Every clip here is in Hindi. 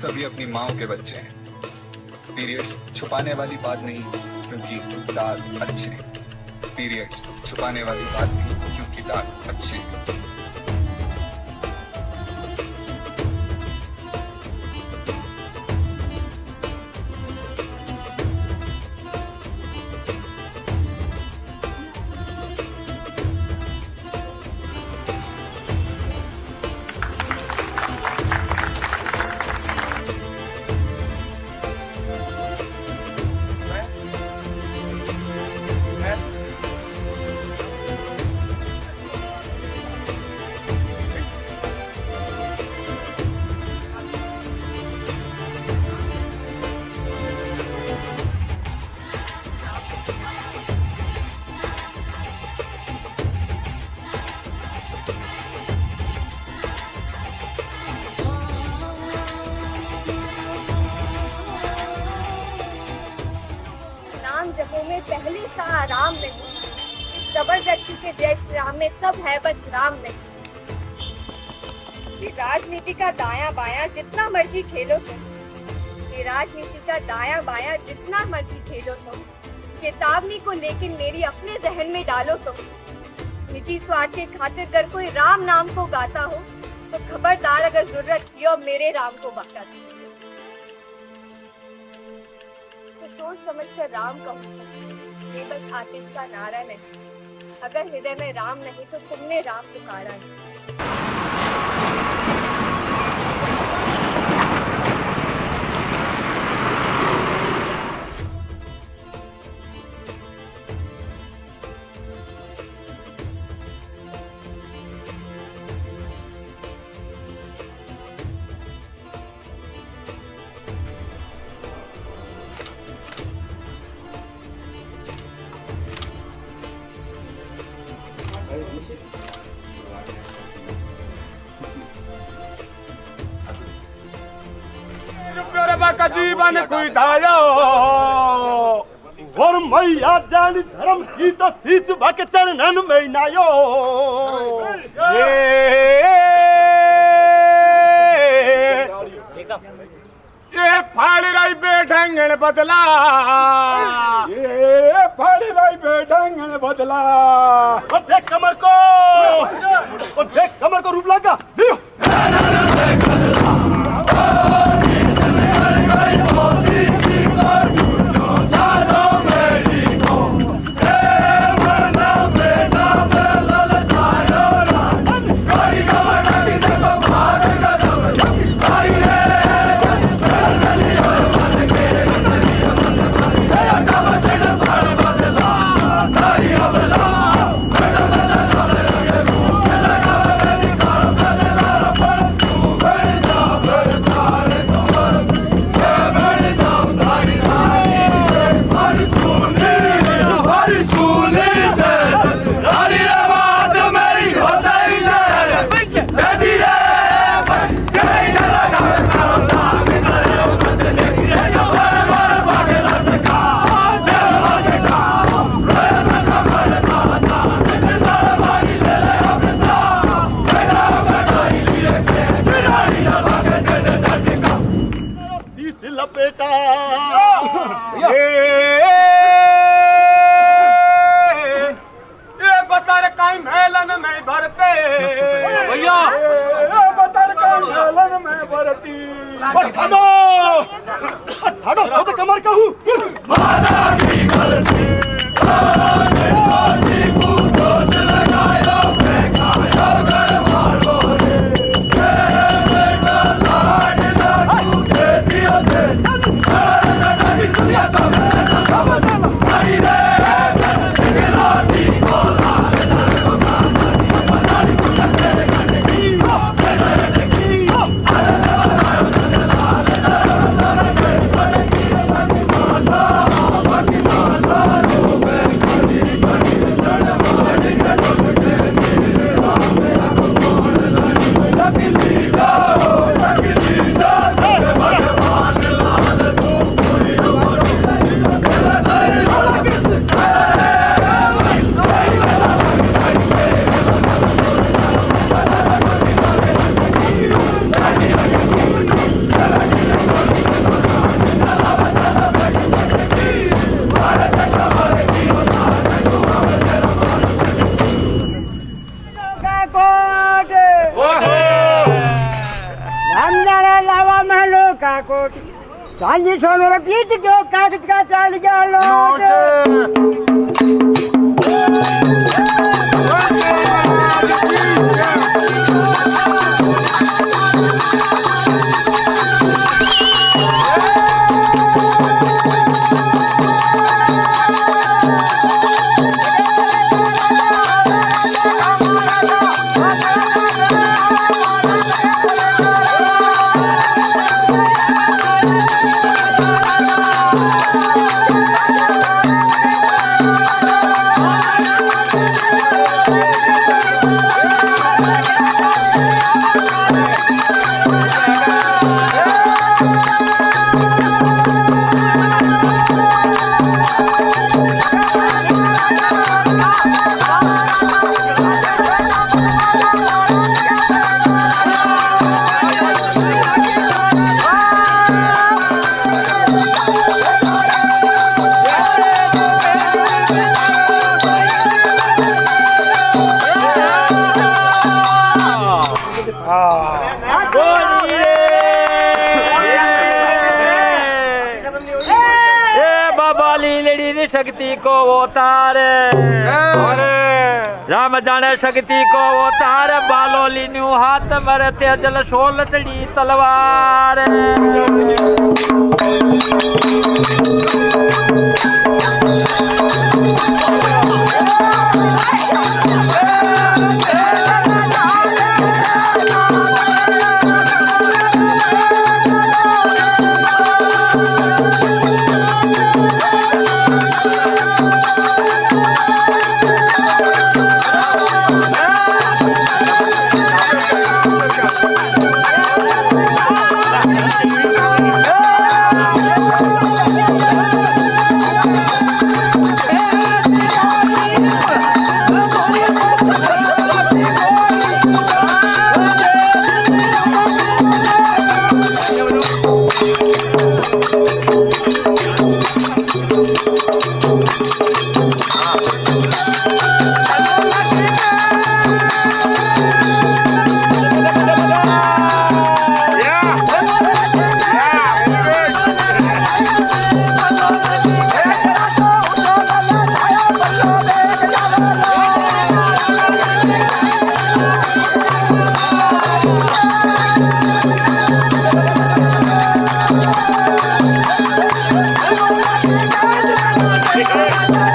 सभी अपनी माओ के बच्चे हैं। पीरियड्स छुपाने वाली बात नहीं क्योंकि दाग अच्छे हैं। पीरियड्स छुपाने वाली बात नहीं क्योंकि दाग अच्छे हैं। जगहों में पहले सा आराम नहीं, जबरदस्ती के जय श्री राम में सब है बस राम नहीं। ये राजनीति का दायां बायां जितना मर्जी खेलो तुम, ये राजनीति का दायां बायां जितना मर्जी खेलो तुम, चेतावनी को लेकिन मेरी अपने जहन में डालो तुम। निजी स्वार्थ के खातिर अगर कोई राम नाम को गाता हो तो खबरदार, अगर जरूरत की और मेरे राम को बांटा दो। सोच समझ कर राम कहूँ, ये बस आतिश का नारा नहीं। अगर हृदय में राम नहीं तो तुमने राम पुकारा नहीं। का जीवन कोई दायो और मैया जानी धर्म की तो शीश भक चरणन में नायो। ये फाड़ी राई बेढंगन बदला, ये फाड़ी राई बेढंगन बदला। और देख कमर को, और देख कमर को रूप लगा दियो। कमर कहूँ सौ मेरे प्रीत क्यों कागज का चल गया नोट शक्ति को वो तार राम जाने शक्ति को वो तार बालोली न्यू हाथ मर तेजल सोल तड़ी तलवार Hey!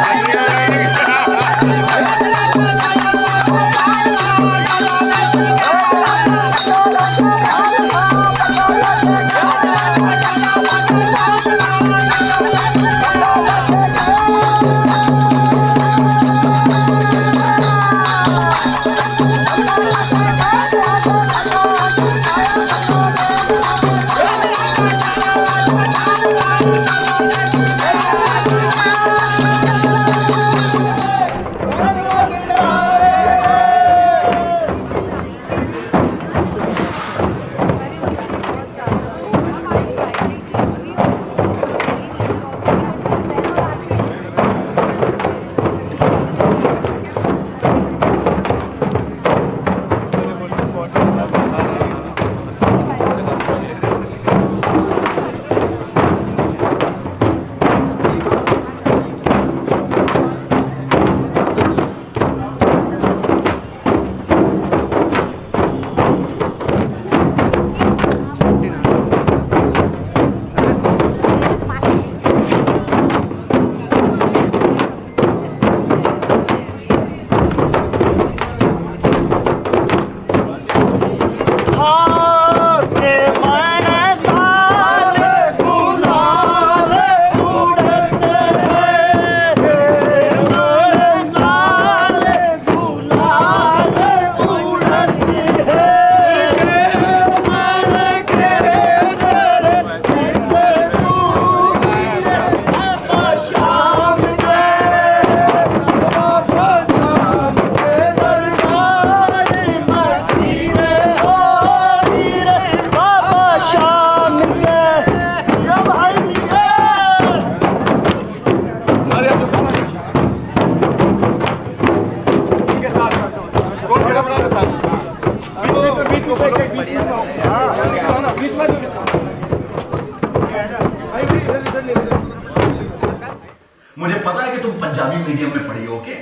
मुझे पता है कि तुम पंजाबी मीडियम में पढ़ी हो, okay,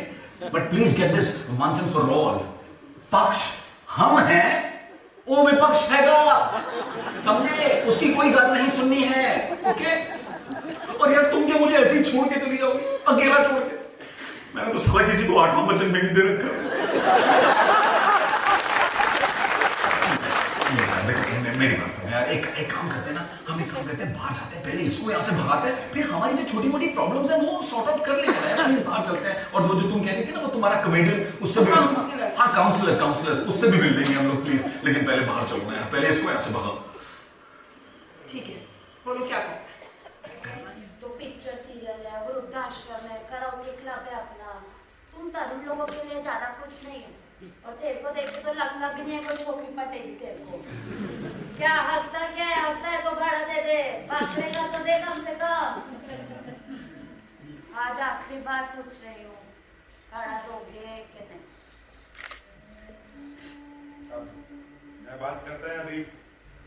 but please get this once and for all, पक्ष हम हैं, वो विपक्ष हैगा, समझे? उसकी कोई गल नहीं सुननी है, ओके? और यार तुम क्या मुझे ऐसे ही छोड़ के चली जाओगी, अकेला छोड़ के? मैंने तो साला किसी को 8वां वचन में नहीं दे रखा। मेरी बात सुन यार, एक काम करते हैं ना, हम एक काम करते हैं, बाहर जाते हैं, पहले इसको यहाँ से भगाते हैं, फिर हमारी जो छोटी मोटी प्रॉब्लम्स हैं वो सॉर्ट आउट कर लेते हैं, प्लीज बाहर चलते हैं। और वो जो तुम कह रही थी ना, वो तुम्हारा कमेडियन, उससे भी, हाँ काउंसलर, उससे भी मिल लेंगे हम लोग प्लीज, लेकिन पहले बाहर चलो ना यार, पहले इसको यहाँ से भगाओ। ठीक है, बोलो क्या करना? तो पिक्चर सीरियल है, वृद्धाश्रम है, कराओके क्लब है अपना, तुम तरुण लोगों के लिए ज्यादा कुछ नहीं है। और तेरे को देख के तो लगता भी नहीं है कोई छोकरी पटेगी तेरे को। क्या हंसता है तो भाड़ा दे दे, भागेगा तो दे कम से कम। आज आखिरी बार पूछ रही हूँ, भाड़ा दोगे कि नहीं? मैं बात करते हैं अभी,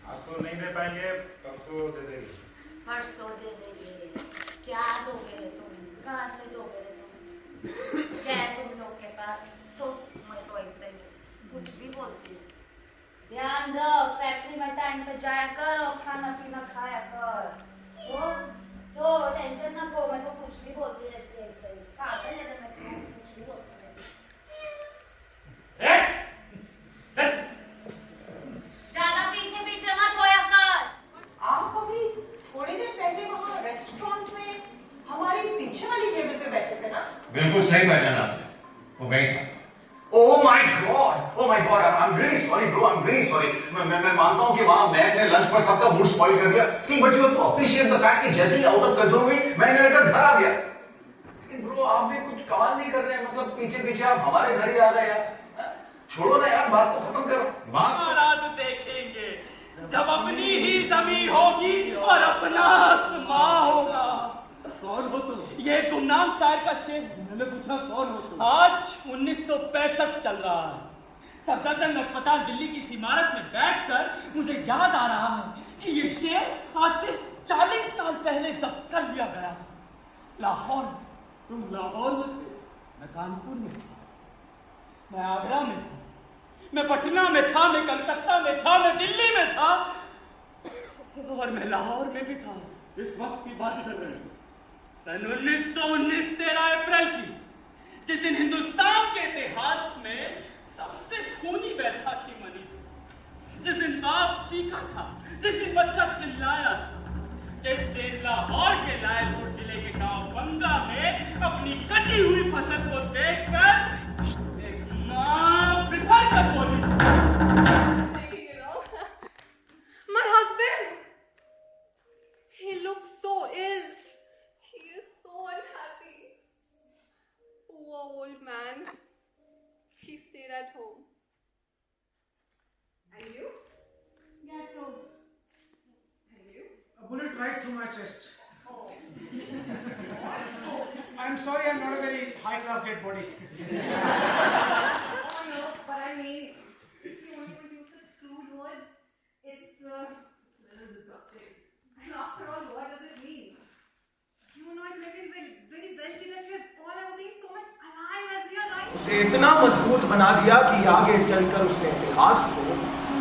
आज तो नहीं दे पाएंगे, परसों दे देंगे। परसों दे देंगे? क्या दोगे रे तुम? कहाँ से दोगे रे तुम? क्या है तुम लोग के पास? तो मैं तो ऐसे कुछ भी बोलती हूँ। ध्यान रख, फैक्ट्री में टाइम पे जाया कर और खाना पीना खाया कर। तो टेंशन ना को, मैं तो कुछ भी बोलती रहती है ऐसे ही। पागल है मैं, तो कुछ भी बोलती रहती। ज्यादा पीछे पीछे मत होया कर। आप अभी थोड़ी देर पहले वहाँ रेस्टोरेंट में हमारी पीछे वाली टेबल पे बैठे थे ना? बिल्कुल सही पहचाना, वो बैठा। Oh my God, I'm really sorry bro, I'm really sorry. मैं मानता हूँ कि वहाँ मैं अपने लंच पर सबका मूड स्पॉइल कर दिया। See, but you have to appreciate the fact कि जैसे ही आउट ऑफ कंट्रोल हुई, मैं इन्हें लेकर घर आ गया। लेकिन ब्रो आप भी कुछ कमाल नहीं कर रहे हैं, मतलब पीछे आप हमारे घर ही आ गए यार। छोड़ो ना यार, बात को खत्म करो। महाराज देखेंगे जब अपनी ही जमीन होगी और अपना आसमां होगा। कौन हो तुम? ये गुमनाम शायर का शेर। मैंने पूछा कौन हो तुम? आज 1965 चल रहा है, सफदरजंग अस्पताल दिल्ली की इस इमारत में बैठकर मुझे याद आ रहा है कि ये शेर आज से 40 साल पहले जब्त कर लिया गया था लाहौर में। तुम लाहौर में थे? मैं कानपुर में था, मैं आगरा में था, मैं पटना में था, मैं कलकत्ता में था, मैं दिल्ली में था और मैं लाहौर में भी था। इस वक्त की बात कर रहे हैं, सन 1919 13 अप्रैल की, जिस दिन हिंदुस्तान के इतिहास में सबसे खूनी बैसाखी मनी थी, जिस दिन बाप चीखा था, जिस दिन बच्चा चिल्लाया था, जिस दिन लाहौर के लायलपुर जिले के गांव बंगा में अपनी कटी हुई फसल को देखकर एक मां बिफर कर बोली, My husband! He looks so ill. He is so unhappy. Poor old man. He stayed at home. And you? Yes, so. And you? A bullet right through my chest. Oh. I'm sorry, I'm not a very high-class dead body. Oh no, but I mean, if you only would use such crude words, it's a little disgusting. And after all, what does it mean? You know it very well that we have all ever been so much alive as we are right. उसे इतना मजबूत बना दिया कि आगे चलकर उसने इतिहास को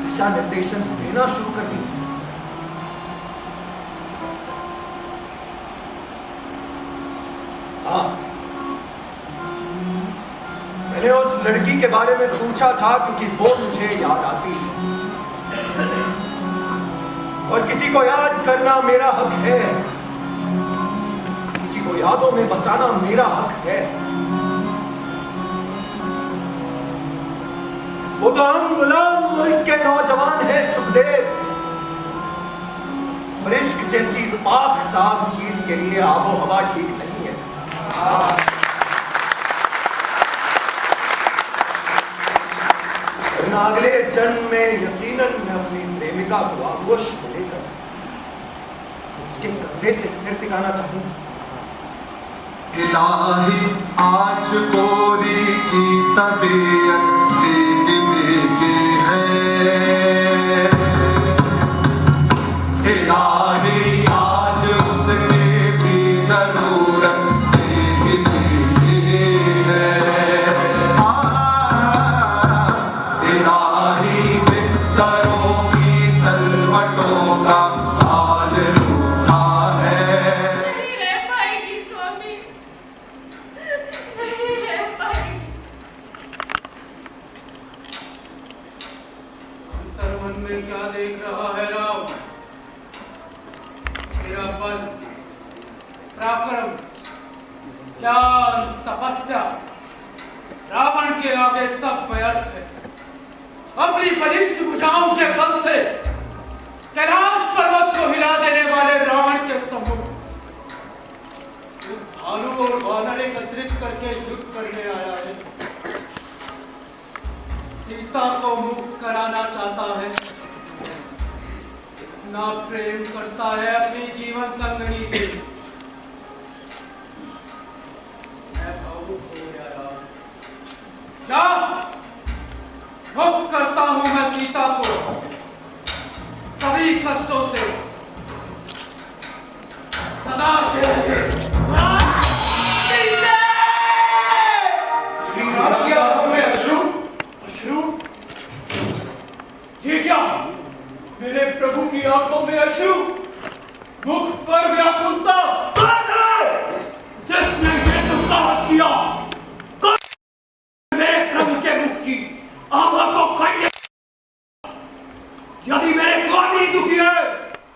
दिशा निर्देशन देना शुरू कर दिया। हाँ, मैंने उस लड़की के बारे में पूछा था क्योंकि वो मुझे याद आती है और किसी को याद करना मेरा हक है, किसी को यादों में बसाना मेरा हक है। वो तो हम गुलाम मुल्क के नौजवान हैं सुखदेव, और इश्क जैसी पाक साफ चीज के लिए आबो हवा ठीक नहीं है। वरना अगले जन्म में यकीनन मैं अपनी प्रेमिका को आगोश में लेकर उसके कंधे से सिर टिकाना चाहूंगा। इलाही आज गोरी की तबीयत भीगी है, इलाही आज उसकी भी जरूरत ज्ञान, तपस्या, रावण के आगे सब व्यर्थ है। अपनी बलिष्ठ भुजाओं के बल से कैलाश पर्वत को हिला देने वाले रावण के सम्मुख भालू और वानर एकत्रित करके युद्ध करने आया है। सीता को मुक्त कराना चाहता है। इतना प्रेम करता है अपनी जीवन संगनी से। मैं भावुक हो गया यार। जा, मुक्त करता हूं मैं सीता को सभी कष्टों से सदा के लिए। श्री राम की आंखों में अश्रु, अश्रु? ये क्या? मेरे प्रभु की आंखों में अश्रु, मुख पर व्याकुलता। जिसने ये दुस्साहस किया, मेरे प्रभु के मुख की आभा को खंडित। यदि मेरे स्वामी दुखी है,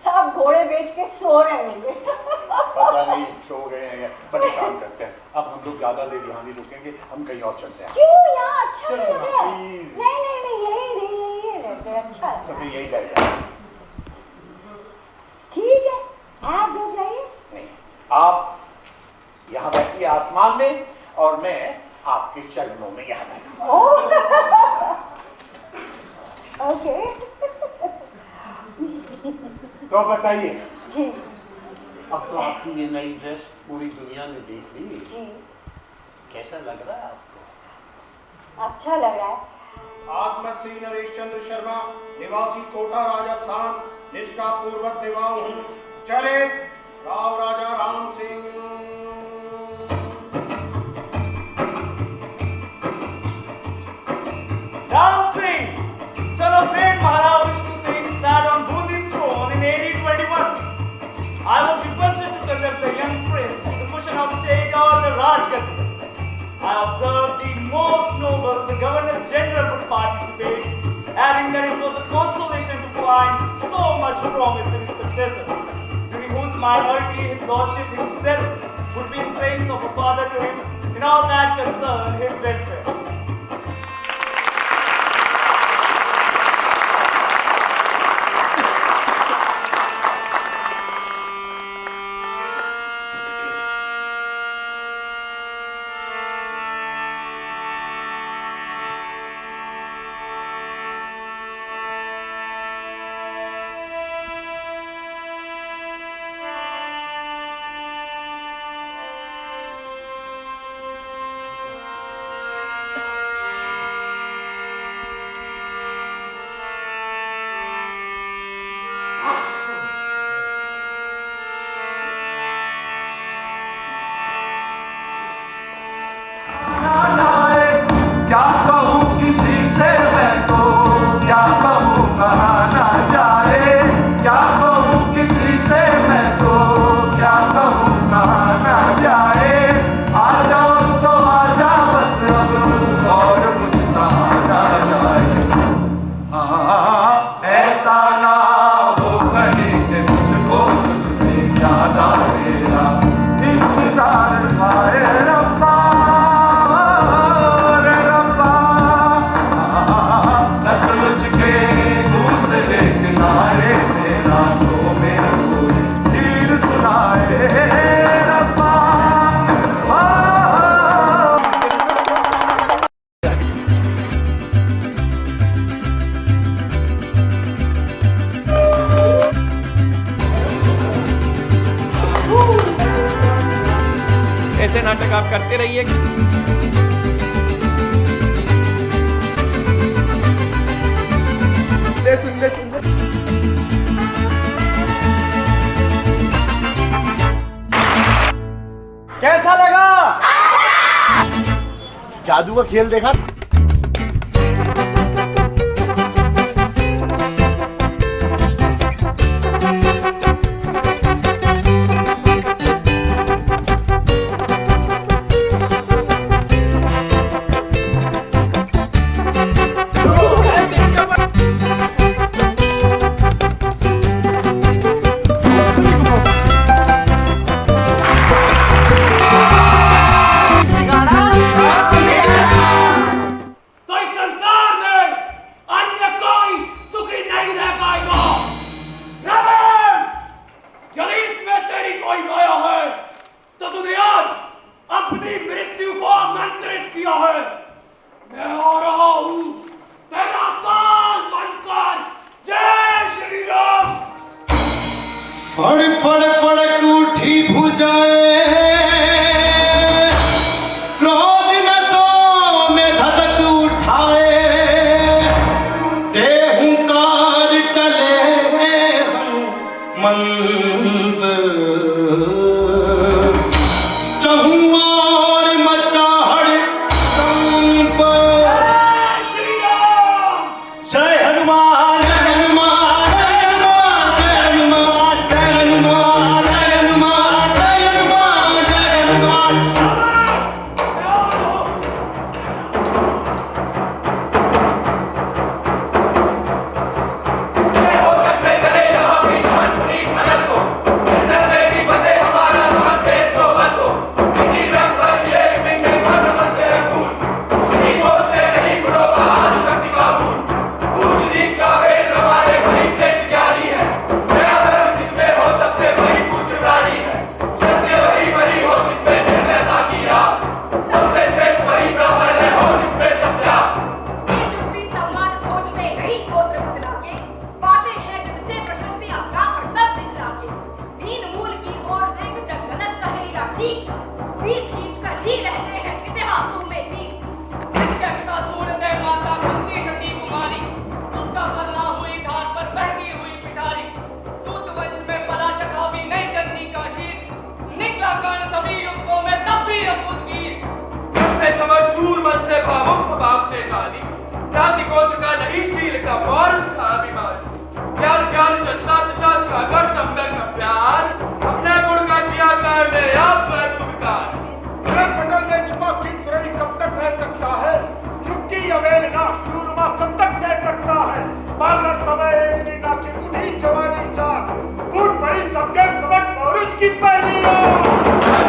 सब घोड़े बेच के सो रहे होंगे। पता नहीं सो गए हैं, पर एक काम करते हैं, अब हम लोग ज्यादा देर यहाँ नहीं रुकेंगे, हम कहीं और चलते हैं। क्यों? यहाँ अच्छा चलो लग ना, रहा है। please। नहीं, यही रहते हैं, अच्छा तो है। फिर यही रह जाए। ठीक है, आप लोग जाइए। नहीं, आप यहाँ बैठिए आसमान में और मैं आपके चरणों में यहाँ बैठा। ओके। तो बताइए जी अब तो आपकी ये नई ड्रेस पूरी दुनिया ने देख ली, जी, कैसा लग रहा है आपको? अच्छा लग रहा है। आज मैं श्री नरेश चंद्र शर्मा, निवासी कोटा राजस्थान, निष्ठा पूर्वक निभाऊ हूँ। चले राव राजा Ram Singh. Ram Singh, son of great Maharaja Vishnu Singh, sat on Bundi's throne in 1821. I was requested to conduct the young prince to the cushion of state or the Rajgati. I observed the most noble, the Governor General would participate, adding that it was a consolation to find so much promise in his successor, during whose minority his lordship himself would be in place of a father to him in all that concerned his welfare. क्या कहूँ किसी से मैं तो, क्या कहूँ कहा ना जाए, क्या कहूँ किसी से मैं तो, क्या कहूँ कहा ना जाए। आ जाओ तो आ जा बस अब, और कुछ सहा ना जाए। हाँ, ऐसा ना हो कहीं कि मुझको तुझसे ज्यादा मेरा इंतजार पाए रब्बा। सतलुज के दूसरे किनारे से रातों में कोई तीर सुनाए रब्बा। ऐसे नाटक आप करते रहिए। कैसा लगा? जादू का खेल देखा? कभी खींच कर ही रहते हैं इतिहासों में लीक। इसके पिता सूर्यदेव माता कुंती सती कुमारी, उसका पलना हुई धार पर बहती हुई पिटारी। सूत वंश में पला चखा भी नहीं जननी का शीर, निकला कर्ण सभी युवकों में तब भी अद्भुत वीर। मन से समझ शूर, मन से भावुक, स्वभाव से काली, जाति गोत्र का नहीं शील का पौरुष का अभिमान। ज्ञान ज्ञान शास्त्र शास्त्र का कर सम्यक अभ्यास, अपने गुण का किया करने आप स्वयं स्वीकार। पटल में छुपा की तुरंत कब तक रह सकता है? युग की अवहेलना शूरमा कब तक सह सकता है? बाजार समय एक दिन आखिर उठी जवानी जान, फूट पड़ी सबके सबक और उसकी पहलियां।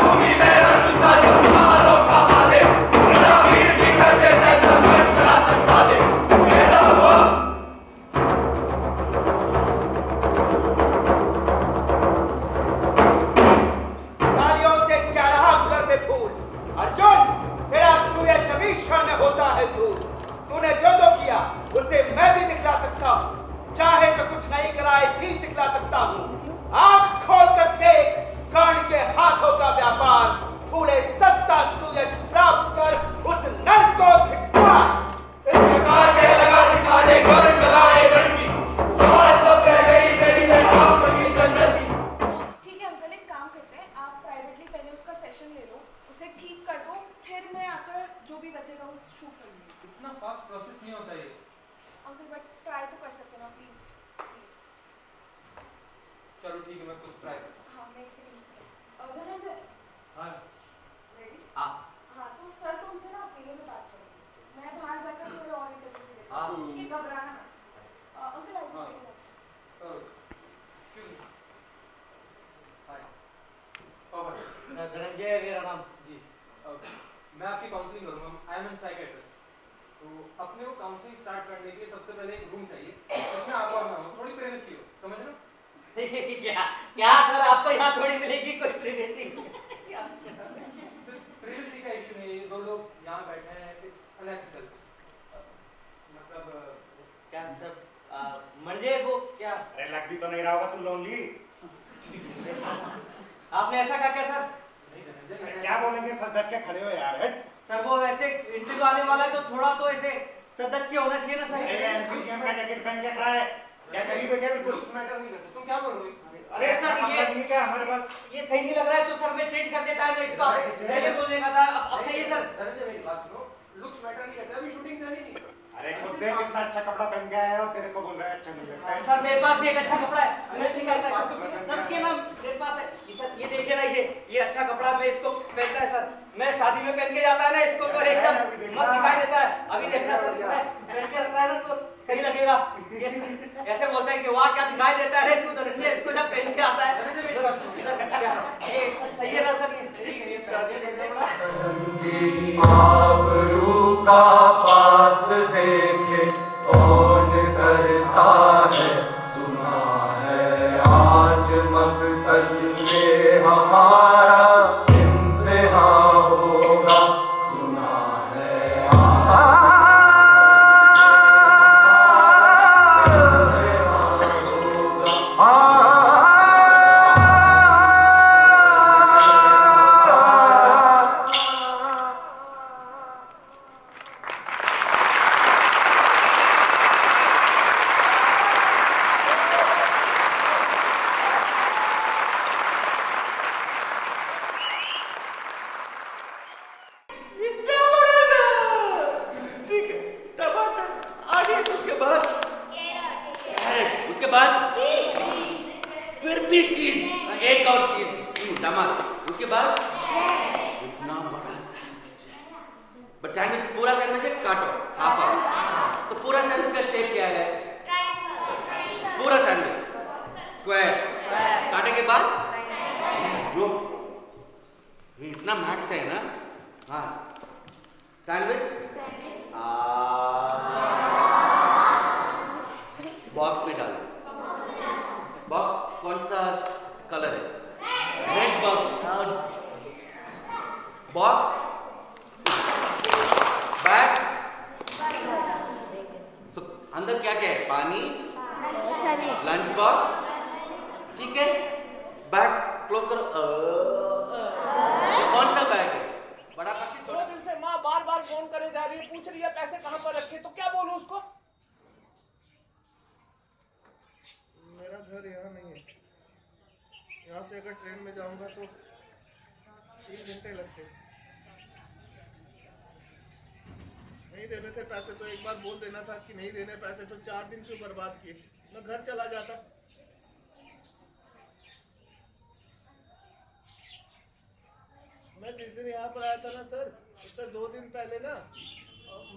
भूमि में अर्जुन था जब समारोह का माले, मेरा वीर भीतर से सहसा मन चला संसादे। कहना हुआ तालियों से क्या रहा कर दे फूल। अर्जुन, तेरा सूर्य शमी क्षण में होता है दूर। तूने जो जो किया उसे मैं भी दिखला सकता हूँ, चाहे तो कुछ नहीं कराए भी सिखला सकता हूँ। आंख खोल कर देख कर्ण के हाथों का व्यापार, फूले सस्ता सूर्य प्राप्त कर उस नर को धिक्कार। इस प्रकार के लगा दिखा दे गौर कलाए बड़की, समाज को कह गई तेरी मैं काम की चंचल की। ठीक है अंकल, एक काम करते हैं, आप प्राइवेटली पहले उसका सेशन ले लो, उसे ठीक कर दो, फिर मैं आकर जो भी बचेगा वो शूट कर लूँगी। इतना फास्ट प्रोसेस नहीं होता ये। अंकल बट ट्राई तो कर सकते हो ना प्लीज। चलो ठीक है, मैं कुछ ट्राई करता हाँ मैं इसे धनंजय हूँ। हाँ रेडी? हाँ हाँ तो सर तुमसे ना अकेले में बात करेंगे, मैं बाहर जाकर थोड़े और इंटरव्यूज लेती हाँ। हूँ कि घबराना मत। अंकल आई हाँ। क्यों नहीं? हाय ओवर। धनंजय मेरा नाम। जी मैं आपकी काउंसलिंग करूँगा। I am an psychiatrist. तो अपने को काउंसलिंग स्टार्ट करने के लिए सबसे पहले एक रूम चाहिए, उसमें आप और मैं हो, थोड़ी प्राइवेसी हो, समझ रहे हो? क्या क्या सर, आपको यहाँ थोड़ी मिलेगी कोई प्राइवेसी? प्राइवेसी का इशू नहीं, दो लोग यहाँ बैठे हैं, इट्स अनएथिकल। मतलब क्या सर मर्जे वो क्या? अरे लग भी तो नहीं रहा होगा तू लोनली। आपने ऐसा कहा क्या सर? नहीं धनंजय, मैं क्या बोलेंगे? सर दस के खड़े हो यार। हट। सर वो ऐसे इंटरव्यू आने वाला है तो थोड़ा तो ऐसे सदस्य के होना चाहिए ना सर। एनसीसीएम का जैकेट पहन के खड़ा है, क्या करीब है क्या? बिल्कुल लुक्स मैटर नहीं करते। तुम क्या बोल रहे हो? अरे सर ये क्या हमारे पास ये सही नहीं लग रहा है तो सर मैं चेंज कर देता है ना इसका, पहले बोलने का था अब सही है सर। धनंजय मेरी बात सुनो, लुक्स मैटर नहीं करते, अभी शूटिंग चली नहीं। अरे खुद देख कितना अच्छा कपड़ा पहन के आया है और तेरे को बोल रहा है अच्छा नहीं लगता है। सर मेरे पास भी एक अच्छा कपड़ा है, मैं नहीं कहता सबके नाम मेरे पास है। सर ये देखिए ना, ये अच्छा कपड़ा मैं इसको पहनता है सर, मैं शादी में पहन के जाता है ना इसको तो एकदम मस्त दिखाई देता है। अभी देखना सर मैं पहन के रखता है ना तो सही लगेगा। ये ऐसे बोलता है कि वाह क्या दिखाई देता है तू धनंजय, इसको जब पहन के आता है ये सही है ना सर? ये ठीक है, ये शादी में आबरू का पास देखे कौन करता है, सुना है आज मकतल में हमारा इम्तिहान होगा, सुना है फिर भी चीज, एक और चीज, टमाटर, उसके बाद इतना बड़ा सैंडविच है, बट सैंडविच पूरा सैंडविच है, काटो हाफ हाफ, तो पूरा सैंडविच का शेप क्या है? पूरा सैंडविच स्क्वायर, काटे के बाद जो ये इतना मैक्स है ना। हाँ सैंडविच बॉक्स में डालो। बॉक्स कौन सा कलर है? Red box. बॉक्स बैग, तो अंदर क्या क्या है? पानी, लंच बॉक्स, ठीक है। बैग क्लोज करो। ये कौन सा बैग है? फोन करे जा रही है, पूछ रही है पैसे कहाँ पर रखे, तो क्या बोलूं उसको? मेरा घर यहाँ नहीं है, यहाँ से अगर ट्रेन में जाऊंगा तो 3 घंटे लगते। नहीं देने थे पैसे तो एक बार बोल देना था कि नहीं देने पैसे, तो 4 दिन क्यों बर्बाद किए? मैं घर चला जाता। मैं जिस दिन यहाँ पर आया था ना सर, उससे 2 दिन पहले ना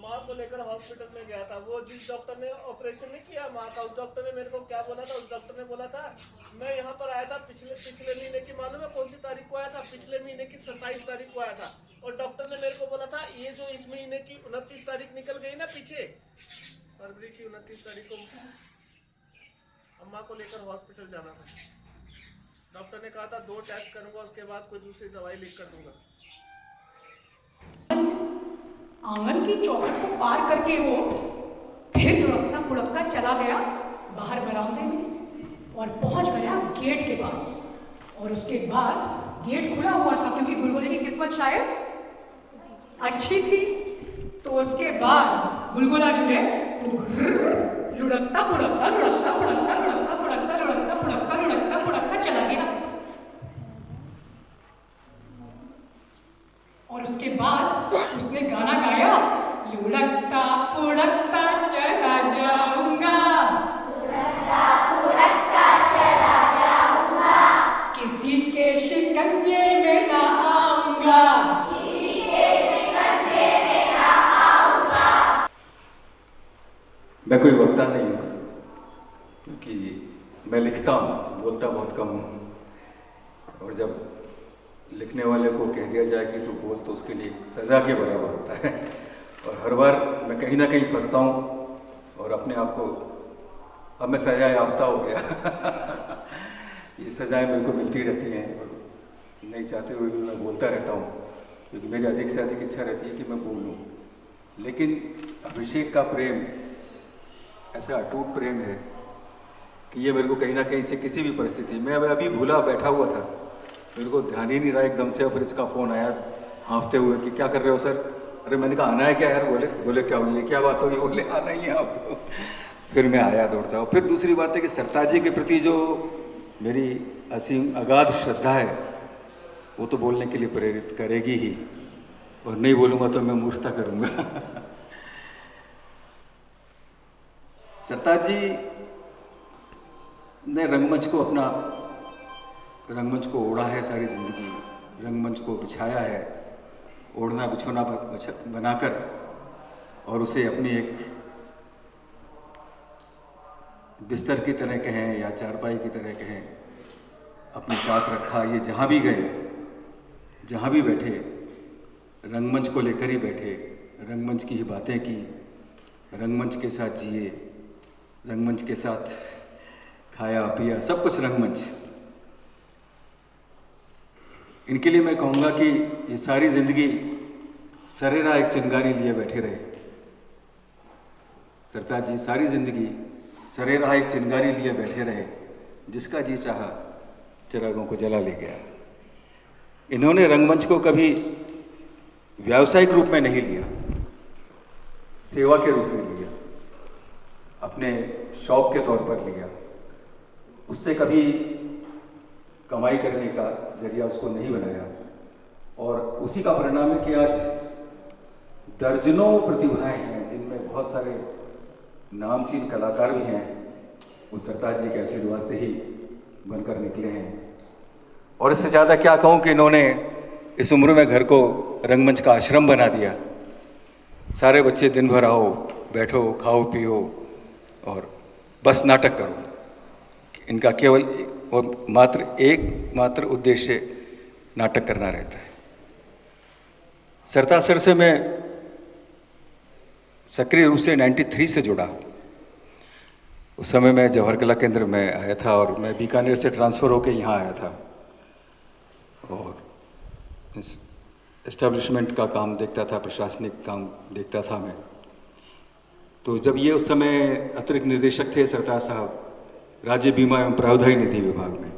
माँ को लेकर हॉस्पिटल में गया था। वो जिस डॉक्टर ने ऑपरेशन नहीं किया माँ का, उस डॉक्टर ने मेरे को क्या बोला था? उस डॉक्टर ने बोला था, मैं यहाँ पर आया था पिछले महीने की, मालूम है कौन सी तारीख को आया था? पिछले महीने की 27 तारीख को आया था। और डॉक्टर ने मेरे को बोला था ये जो इस महीने की 29 तारीख निकल गई ना पीछे, फरवरी की 29 तारीख को अम्मा को लेकर हॉस्पिटल जाना था। डॉक्टर ने कहा था 2 टेस्ट करूंगा, उसके बाद कोई दूसरी दवाई लिख कर दूंगा। आंगन की चौखट को पार करके वो फिर लुढ़कता पुढ़कता चला गया बाहर बरामदे में और पहुंच गया गेट के पास। और उसके बाद गेट खुला हुआ था क्योंकि गुलगुले की किस्मत शायद अच्छी थी। तो उसके बाद गुलगुला जो है वो लुढ़कता पुढ़कता लुढ़कता पुढ़कता लुढ़कता पुढ़कता लुढ़कता पुढ़कता लुढ़कता पुढ़कता चला गया। और उसके बाद उसने गाना गाया, लुढ़कता पुढ़कता चला जाऊंगा, लुढ़कता पुढ़कता चला जाऊंगा, किसी के शिकंजे में ना आऊंगा, किसी के शिकंजे में ना आऊंगा। मैं कोई वक्ता नहीं हूँ, क्योंकि मैं लिखता हूँ, बोलता बहुत कम हूँ। और जब लिखने वाले को कह दिया जाए कि तू बोल, तो उसके लिए सज़ा के बराबर होता है। और हर बार मैं कहीं ना कहीं फंसता हूँ और अपने आप को, अब मैं सज़ा याफ्ता हो गया। ये सज़ाएं मेरे को मिलती रहती हैं और नहीं चाहते हुए भी मैं बोलता रहता हूँ, क्योंकि मेरी अधिक से अधिक इच्छा रहती है कि मैं बोलूँ। लेकिन अभिषेक का प्रेम ऐसा अटूट प्रेम है कि ये मेरे को कहीं ना कहीं से किसी भी परिस्थिति में, मैं अभी भूला बैठा हुआ था, मेरे को ध्यान ही नहीं रहा, एकदम से फिर इसका फ़ोन आया हाँफते हुए कि क्या कर रहे हो सर? अरे मैंने कहा आना है क्या यार? बोले क्या हुई है, क्या बात हुई? बोले आना ही है आपको। फिर मैं आया दौड़ता हूँ। फिर दूसरी बात है कि सरताज जी के प्रति जो मेरी असीम अगाध श्रद्धा है वो तो बोलने के लिए प्रेरित करेगी ही, और नहीं बोलूँगा तो मैं मूर्खता करूँगा। सरताज जी ने रंगमंच को ओढ़ा है सारी जिंदगी, रंगमंच को बिछाया है, ओढ़ना बिछोना बनाकर, और उसे अपनी एक बिस्तर की तरह कहें या चारपाई की तरह कहें, अपने साथ रखा। ये जहाँ भी गए, जहाँ भी बैठे, रंगमंच को लेकर ही बैठे, रंगमंच की ही बातें की, रंगमंच के साथ जिए, रंगमंच के साथ खाया पिया, सब कुछ रंगमंच। इनके लिए मैं कहूँगा कि ये सारी जिंदगी सरेरा एक चिंगारी लिए बैठे रहे। सरताज जी सारी जिंदगी सरेरा एक चिंगारी लिए बैठे रहे, जिसका जी चाहा चिरागों को जला ले गया। इन्होंने रंगमंच को कभी व्यावसायिक रूप में नहीं लिया, सेवा के रूप में लिया, अपने शौक के तौर पर लिया। उससे कभी कमाई करने का जरिया उसको नहीं बनाया, और उसी का परिणाम है कि आज दर्जनों प्रतिभाएं हैं, जिनमें बहुत सारे नामचीन कलाकार भी हैं, वो सरताज जी के आशीर्वाद से ही बनकर निकले हैं। और इससे ज़्यादा क्या कहूँ कि इन्होंने इस उम्र में घर को रंगमंच का आश्रम बना दिया। सारे बच्चे दिन भर आओ, बैठो, खाओ पियो और बस नाटक करो। इनका केवल और मात्र उद्देश्य नाटक करना रहता है। सरताज सर से मैं सक्रिय रूप से 93 से जुड़ा। उस समय मैं जवाहर कला केंद्र में आया था और मैं बीकानेर से ट्रांसफ़र होकर यहाँ आया था और एस्टेब्लिशमेंट का काम देखता था, प्रशासनिक काम देखता था मैं। तो जब ये उस समय अतिरिक्त निदेशक थे सरताज साहब राज्य बीमा एवं प्रावधायी निधि विभाग में,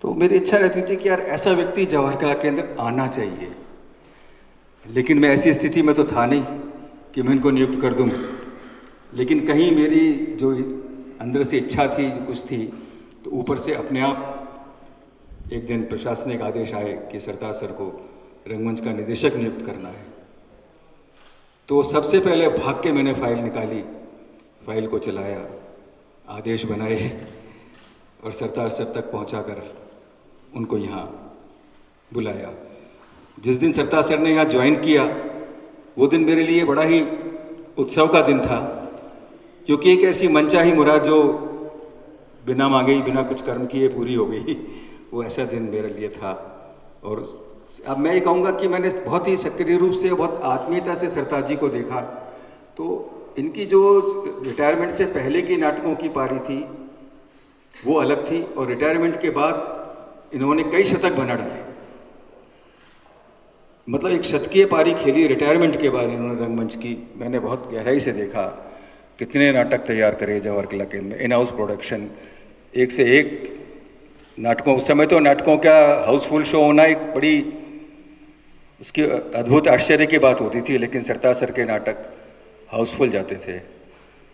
तो मेरी इच्छा रहती थी कि यार ऐसा व्यक्ति जवाहर कला केंद्र आना चाहिए। लेकिन मैं ऐसी स्थिति में तो था नहीं कि मैं इनको नियुक्त कर दूं। लेकिन कहीं मेरी जो अंदर से इच्छा थी, जो कुछ थी, तो ऊपर से अपने आप एक दिन प्रशासनिक आदेश आए कि सरताज सर को रंगमंच का निदेशक नियुक्त करना है। तो सबसे पहले भाग के मैंने फाइल निकाली, फाइल को चलाया, आदेश बनाए और सरताज सर तक पहुंचाकर उनको यहाँ बुलाया। जिस दिन सरताज सर ने यहाँ ज्वाइन किया वो दिन मेरे लिए बड़ा ही उत्सव का दिन था, क्योंकि एक ऐसी मनचाही मुराद जो बिना मांगे ही बिना कुछ कर्म किए पूरी हो गई, वो ऐसा दिन मेरे लिए था। और अब मैं ये कहूँगा कि मैंने बहुत ही सक्रिय रूप से, बहुत आत्मीयता से सरताज जी को देखा। तो इनकी जो रिटायरमेंट से पहले की नाटकों की पारी थी वो अलग थी, और रिटायरमेंट के बाद इन्होंने कई शतक बना डाले। मतलब एक शतकीय पारी खेली रिटायरमेंट के बाद इन्होंने रंगमंच की। मैंने बहुत गहराई से देखा कितने नाटक तैयार करे जवाहर कला केंद्र में, इन हाउस प्रोडक्शन, एक से एक नाटकों। उस समय तो नाटकों का हाउसफुल शो होना एक बड़ी उसकी अद्भुत आश्चर्य की बात होती थी, लेकिन सरताज सर के नाटक हाउसफुल जाते थे।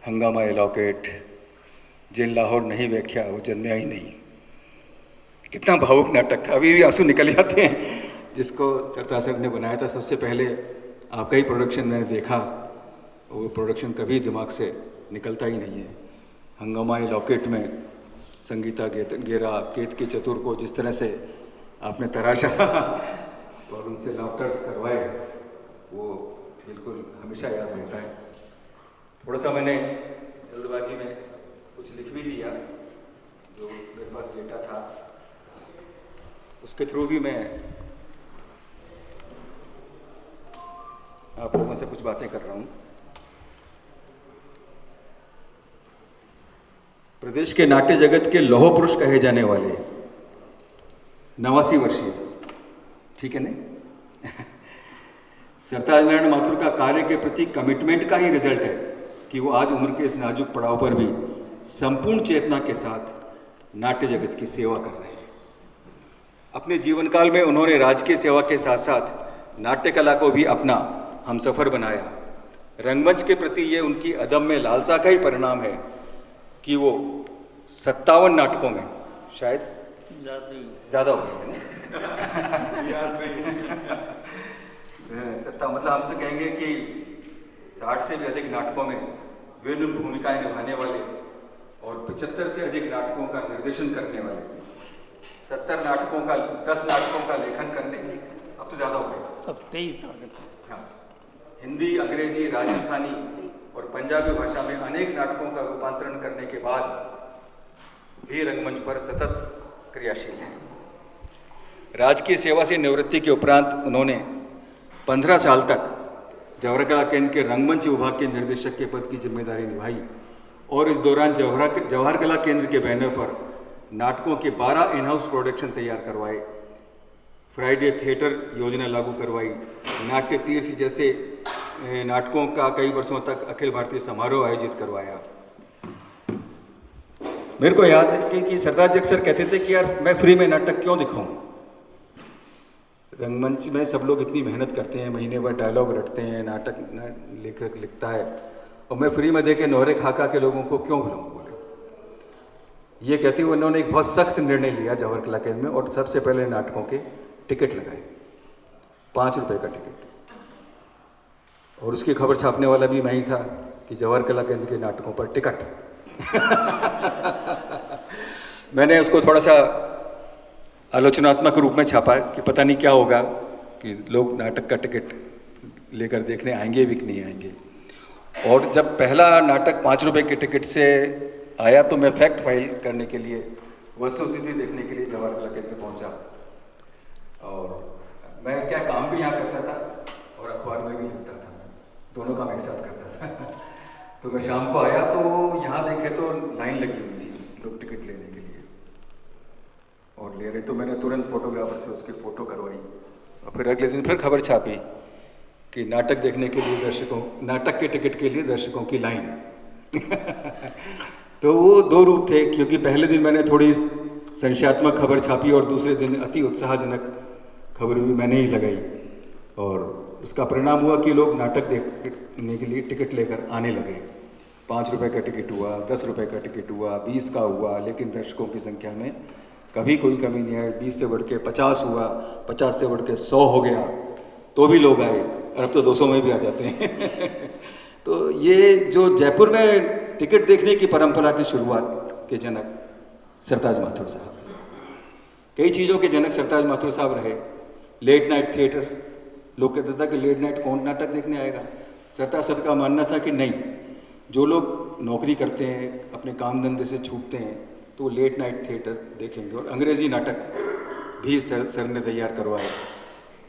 हंगामा ए लॉकेट, जिन लाहौर नहीं व्याख्या वो जन्मया ही नहीं, कितना भावुक नाटक था, अभी भी आंसू निकल जाते हैं। जिसको सरताज सर ने बनाया था, सबसे पहले आपका ही प्रोडक्शन मैंने देखा, वो प्रोडक्शन कभी दिमाग से निकलता ही नहीं है। हंगामा ए लॉकेट में संगीता गेरा, केतकी चतुर को जिस तरह से आपने तराशा और उनसे लाफ्टर्स करवाए, वो बिल्कुल हमेशा याद रहता है। थोड़ा सा मैंने जल्दबाजी में कुछ लिख भी लिया, जो मेरे पास डेटा था उसके थ्रू भी मैं आप लोगों से कुछ बातें कर रहा हूँ। प्रदेश के नाट्य जगत के लौह पुरुष कहे जाने वाले 89 वर्षीय, ठीक है नहीं सरताज नारायण माथुर का कार्य के प्रति कमिटमेंट का ही रिजल्ट है कि वो आज उम्र के इस नाजुक पड़ाव पर भी संपूर्ण चेतना के साथ नाट्य जगत की सेवा कर रहे हैं। अपने जीवन काल में उन्होंने राजकीय सेवा के साथ साथ नाट्य कला को भी अपना हमसफर बनाया। रंगमंच के प्रति ये उनकी अदम्य लालसा का ही परिणाम है कि वो 57 नाटकों में, शायद ज़्यादा हो गए हैं सत्ता, मतलब हमसे कहेंगे कि 60 से भी अधिक नाटकों में विभिन्न भूमिकाएं निभाने वाले और 75 से अधिक नाटकों का निर्देशन करने वाले, 70 नाटकों का 10 नाटकों का लेखन करने, अब तो ज़्यादा हो गए, अब 23। हाँ, हिंदी, अंग्रेजी, राजस्थानी और पंजाबी भाषा में अनेक नाटकों का रूपांतरण करने के बाद भी रंगमंच पर सतत क्रियाशील हैं। राजकीय सेवा से निवृत्ति के उपरांत उन्होंने 15 साल तक जवाहर कला केंद्र के रंगमंच विभाग के निर्देशक के पद की जिम्मेदारी निभाई और इस दौरान जवाहर कला केंद्र के बैनर पर नाटकों के 12 इन हाउस प्रोडक्शन तैयार करवाए, फ्राइडे थिएटर योजना लागू करवाई, नाट्य तीर्थ जैसे नाटकों का कई वर्षों तक अखिल भारतीय समारोह आयोजित करवाया। मेरे को याद है कि सरताज जी अक्सर कहते थे कि यार मैं फ्री में नाटक क्यों दिखाऊं, रंगमंच में सब लोग इतनी मेहनत करते हैं, महीने भर डायलॉग रटते हैं, नाटक लेखक लिखता है, और मैं फ्री में दे के नौरे खा के लोगों को क्यों बुलाऊं। बोले ये कहते हुए उन्होंने एक बहुत सख्त निर्णय लिया जवाहर कला केंद्र में, और सबसे पहले नाटकों के टिकट लगाए, 5 रुपए का टिकट, और उसकी खबर छापने वाला भी मैं ही था कि जवाहर कला केंद्र के नाटकों पर टिकट मैंने उसको थोड़ा सा आलोचनात्मक रूप में छापा कि पता नहीं क्या होगा कि लोग नाटक का टिकट लेकर देखने आएंगे भी कि नहीं आएंगे। और जब पहला नाटक 5 रुपए के टिकट से आया तो मैं फैक्ट फाइल करने के लिए, वस्तुस्थिति देखने के लिए जवाहर कला केंद्र पहुंचा, और मैं क्या काम भी यहाँ करता था और अखबार में भी लिखता था, दोनों काम एक साथ करता था तो मैं शाम को आया तो यहाँ देखे तो लाइन लगी हुई थी लोग टिकट लेने के लिए, और ले रहे तो मैंने तुरंत फोटोग्राफर से उसकी फ़ोटो करवाई, और फिर अगले दिन फिर खबर छापी कि नाटक देखने के लिए दर्शकों, नाटक के टिकट के लिए दर्शकों की लाइन तो वो 2 रूप थे, क्योंकि पहले दिन मैंने थोड़ी संशयात्मक खबर छापी और दूसरे दिन अति उत्साहजनक खबर भी मैंने ही लगाई, और उसका परिणाम हुआ कि लोग नाटक देखने के लिए टिकट लेकर आने लगे। 5 रुपए का टिकट हुआ, 10 रुपए का टिकट हुआ, 20 का हुआ, लेकिन दर्शकों की संख्या में कभी कोई कमी नहीं आई। 20 से बढ़ के 50 हुआ, 50 से बढ़ के 100 हो गया, तो भी लोग आए, और अब तो 200 में भी आ जाते हैं। तो ये जो जयपुर में टिकट देखने की परंपरा की शुरुआत के जनक सरताज माथुर साहब, कई चीज़ों के जनक सरताज माथुर साहब रहे। लेट नाइट थिएटर, लोग कहते था कि लेट नाइट कौन नाटक देखने आएगा। सरताज सर का मानना था कि नहीं, जो लोग नौकरी करते हैं, अपने काम धंधे से छूटते हैं, तो वो लेट नाइट थिएटर देखेंगे। और अंग्रेज़ी नाटक भी सर ने तैयार करवाए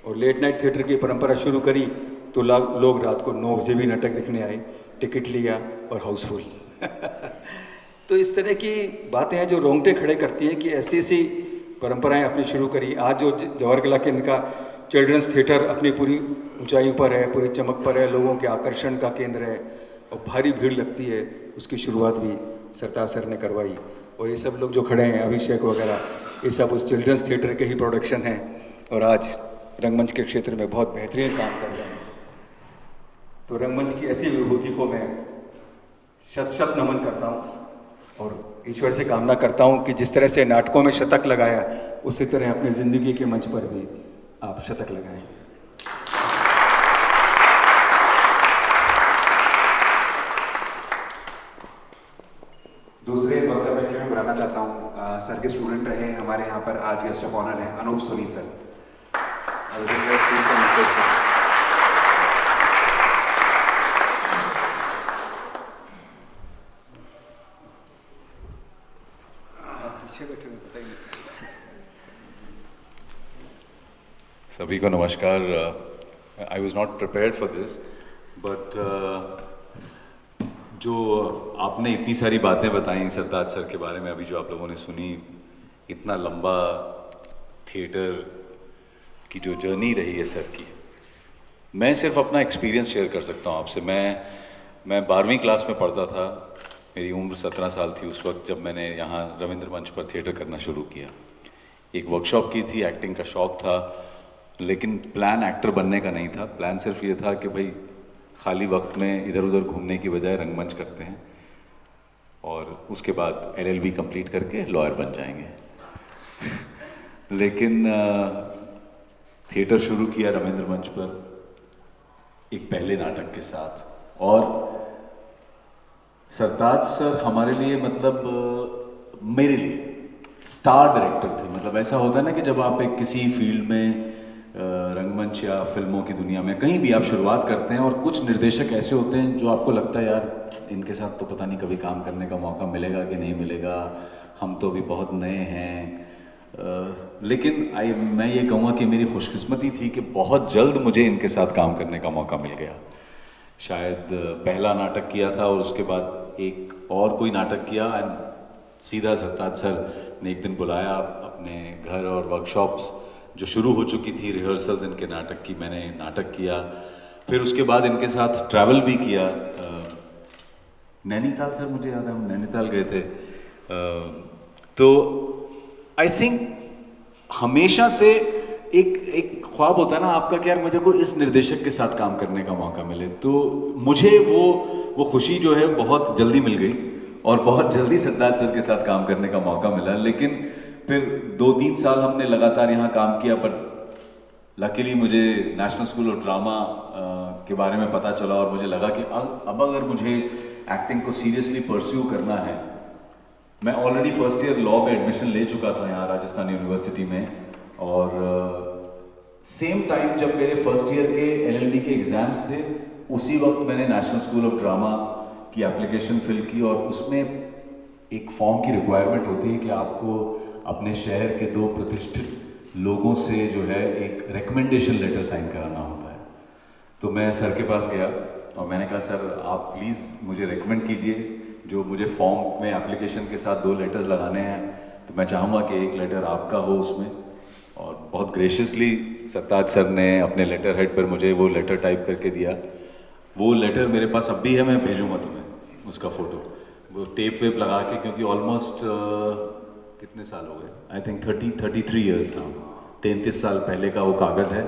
और लेट नाइट थिएटर की परंपरा शुरू करी, तो लोग रात को 9 बजे भी नाटक देखने आए, टिकट लिया और हाउसफुल। तो इस तरह की बातें हैं जो रोंगटे खड़े करती हैं कि ऐसी ऐसी परंपराएं अपनी शुरू करी। आज जो जवाहर कला केंद्र का चिल्ड्रंस थिएटर अपनी पूरी ऊंचाई पर है, पूरी चमक पर है, लोगों के आकर्षण का केंद्र है और भारी भीड़ लगती है, उसकी शुरुआत भी सरताज सर ने करवाई। और ये सब लोग जो खड़े हैं, अभिषेक वगैरह, ये सब उस चिल्ड्रंस थिएटर के ही प्रोडक्शन हैं और आज रंगमंच के क्षेत्र में बहुत बेहतरीन काम कर रहे हैं। तो रंगमंच की ऐसी विभूति को मैं शत शत नमन करता हूँ और ईश्वर से कामना करता हूँ कि जिस तरह से नाटकों में शतक लगाया, उसी तरह अपनी ज़िंदगी के मंच पर भी आप शतक लगाएं। दूसरे वक्तव्य के लिए मैं बुलाना चाहता हूँ सर के स्टूडेंट रहे हमारे यहाँ पर आज गेस्ट ऑफ ऑनर हैं अनूप सोनी सर। सभी को नमस्कार। I was not prepared for this, but जो आपने इतनी सारी बातें बताई सरताज सर के बारे में, अभी जो आप लोगों ने सुनी, इतना लंबा थिएटर की जो जर्नी रही है सर की, मैं सिर्फ अपना एक्सपीरियंस शेयर कर सकता हूँ आपसे। मैं 12वीं क्लास में पढ़ता था, मेरी उम्र 17 साल थी उस वक्त जब मैंने यहाँ रविंद्र मंच पर थिएटर करना शुरू किया। एक वर्कशॉप की थी, एक्टिंग का शौक़ था, लेकिन प्लान एक्टर बनने का नहीं था। प्लान सिर्फ ये था कि भाई खाली वक्त में इधर उधर घूमने की बजाय रंगमंच करते हैं और उसके बाद LLB कंप्लीट करके लॉयर बन जाएंगे। लेकिन थिएटर शुरू किया रविंद्र मंच पर एक पहले नाटक के साथ, और सरताज सर हमारे लिए, मतलब मेरे लिए स्टार डायरेक्टर थे। मतलब ऐसा होता है ना कि जब आप एक किसी फील्ड में रंगमंच या फिल्मों की दुनिया में कहीं भी आप शुरुआत करते हैं और कुछ निर्देशक ऐसे होते हैं जो आपको लगता है यार इनके साथ तो पता नहीं कभी काम करने का मौका मिलेगा कि नहीं मिलेगा, हम तो अभी बहुत नए हैं। लेकिन मैं ये कहूँगा कि मेरी खुशकिस्मती थी कि बहुत जल्द मुझे इनके साथ काम करने का मौका मिल गया। शायद पहला नाटक किया था और उसके बाद एक और कोई नाटक किया, एंड सीधा सरताज सर ने एक दिन बुलाया अपने घर, और वर्कशॉप्स जो शुरू हो चुकी थी, रिहर्सल्स इनके नाटक की, मैंने नाटक किया। फिर उसके बाद इनके साथ ट्रैवल भी किया। नैनीताल सर, मुझे याद है हम नैनीताल गए थे। तो आई थिंक हमेशा से एक ख्वाब होता है ना आपका कि यार मुझे को इस निर्देशक के साथ काम करने का मौका मिले। तो मुझे वो खुशी जो है बहुत जल्दी मिल गई और बहुत जल्दी सरताज सर के साथ काम करने का मौका मिला। लेकिन फिर 2-3 साल हमने लगातार यहाँ काम किया, पर लकीली मुझे नेशनल स्कूल ऑफ ड्रामा के बारे में पता चला और मुझे लगा कि अब अगर मुझे एक्टिंग को सीरियसली परस्यू करना है, मैं ऑलरेडी फर्स्ट ईयर लॉ में एडमिशन ले चुका था यहाँ राजस्थान यूनिवर्सिटी में, और सेम टाइम जब मेरे फर्स्ट ईयर के LLB के एग्जाम्स थे, उसी वक्त मैंने नेशनल स्कूल ऑफ ड्रामा की एप्लीकेशन फिल की। और उसमें एक फॉर्म की रिक्वायरमेंट होती है कि आपको अपने शहर के 2 प्रतिष्ठित लोगों से जो है एक रिकमेंडेशन लेटर साइन कराना होता है। तो मैं सर के पास गया और मैंने कहा सर आप प्लीज़ मुझे रिकमेंड कीजिए, जो मुझे फॉर्म में एप्लीकेशन के साथ 2 लेटर्स लगाने हैं, तो मैं चाहूँगा कि एक लेटर आपका हो उसमें। और बहुत ग्रेशियसली सरताज सर ने अपने लेटर हेड पर मुझे वो लेटर टाइप करके दिया। वो लेटर मेरे पास अब भी है, मैं भेजूँगा तुम्हें उसका फ़ोटो, वो टेप वेप लगा के, क्योंकि ऑलमोस्ट कितने साल हो गए, आई थिंक 33 ईयर्स नाउ 33 साल पहले का वो कागज़ है,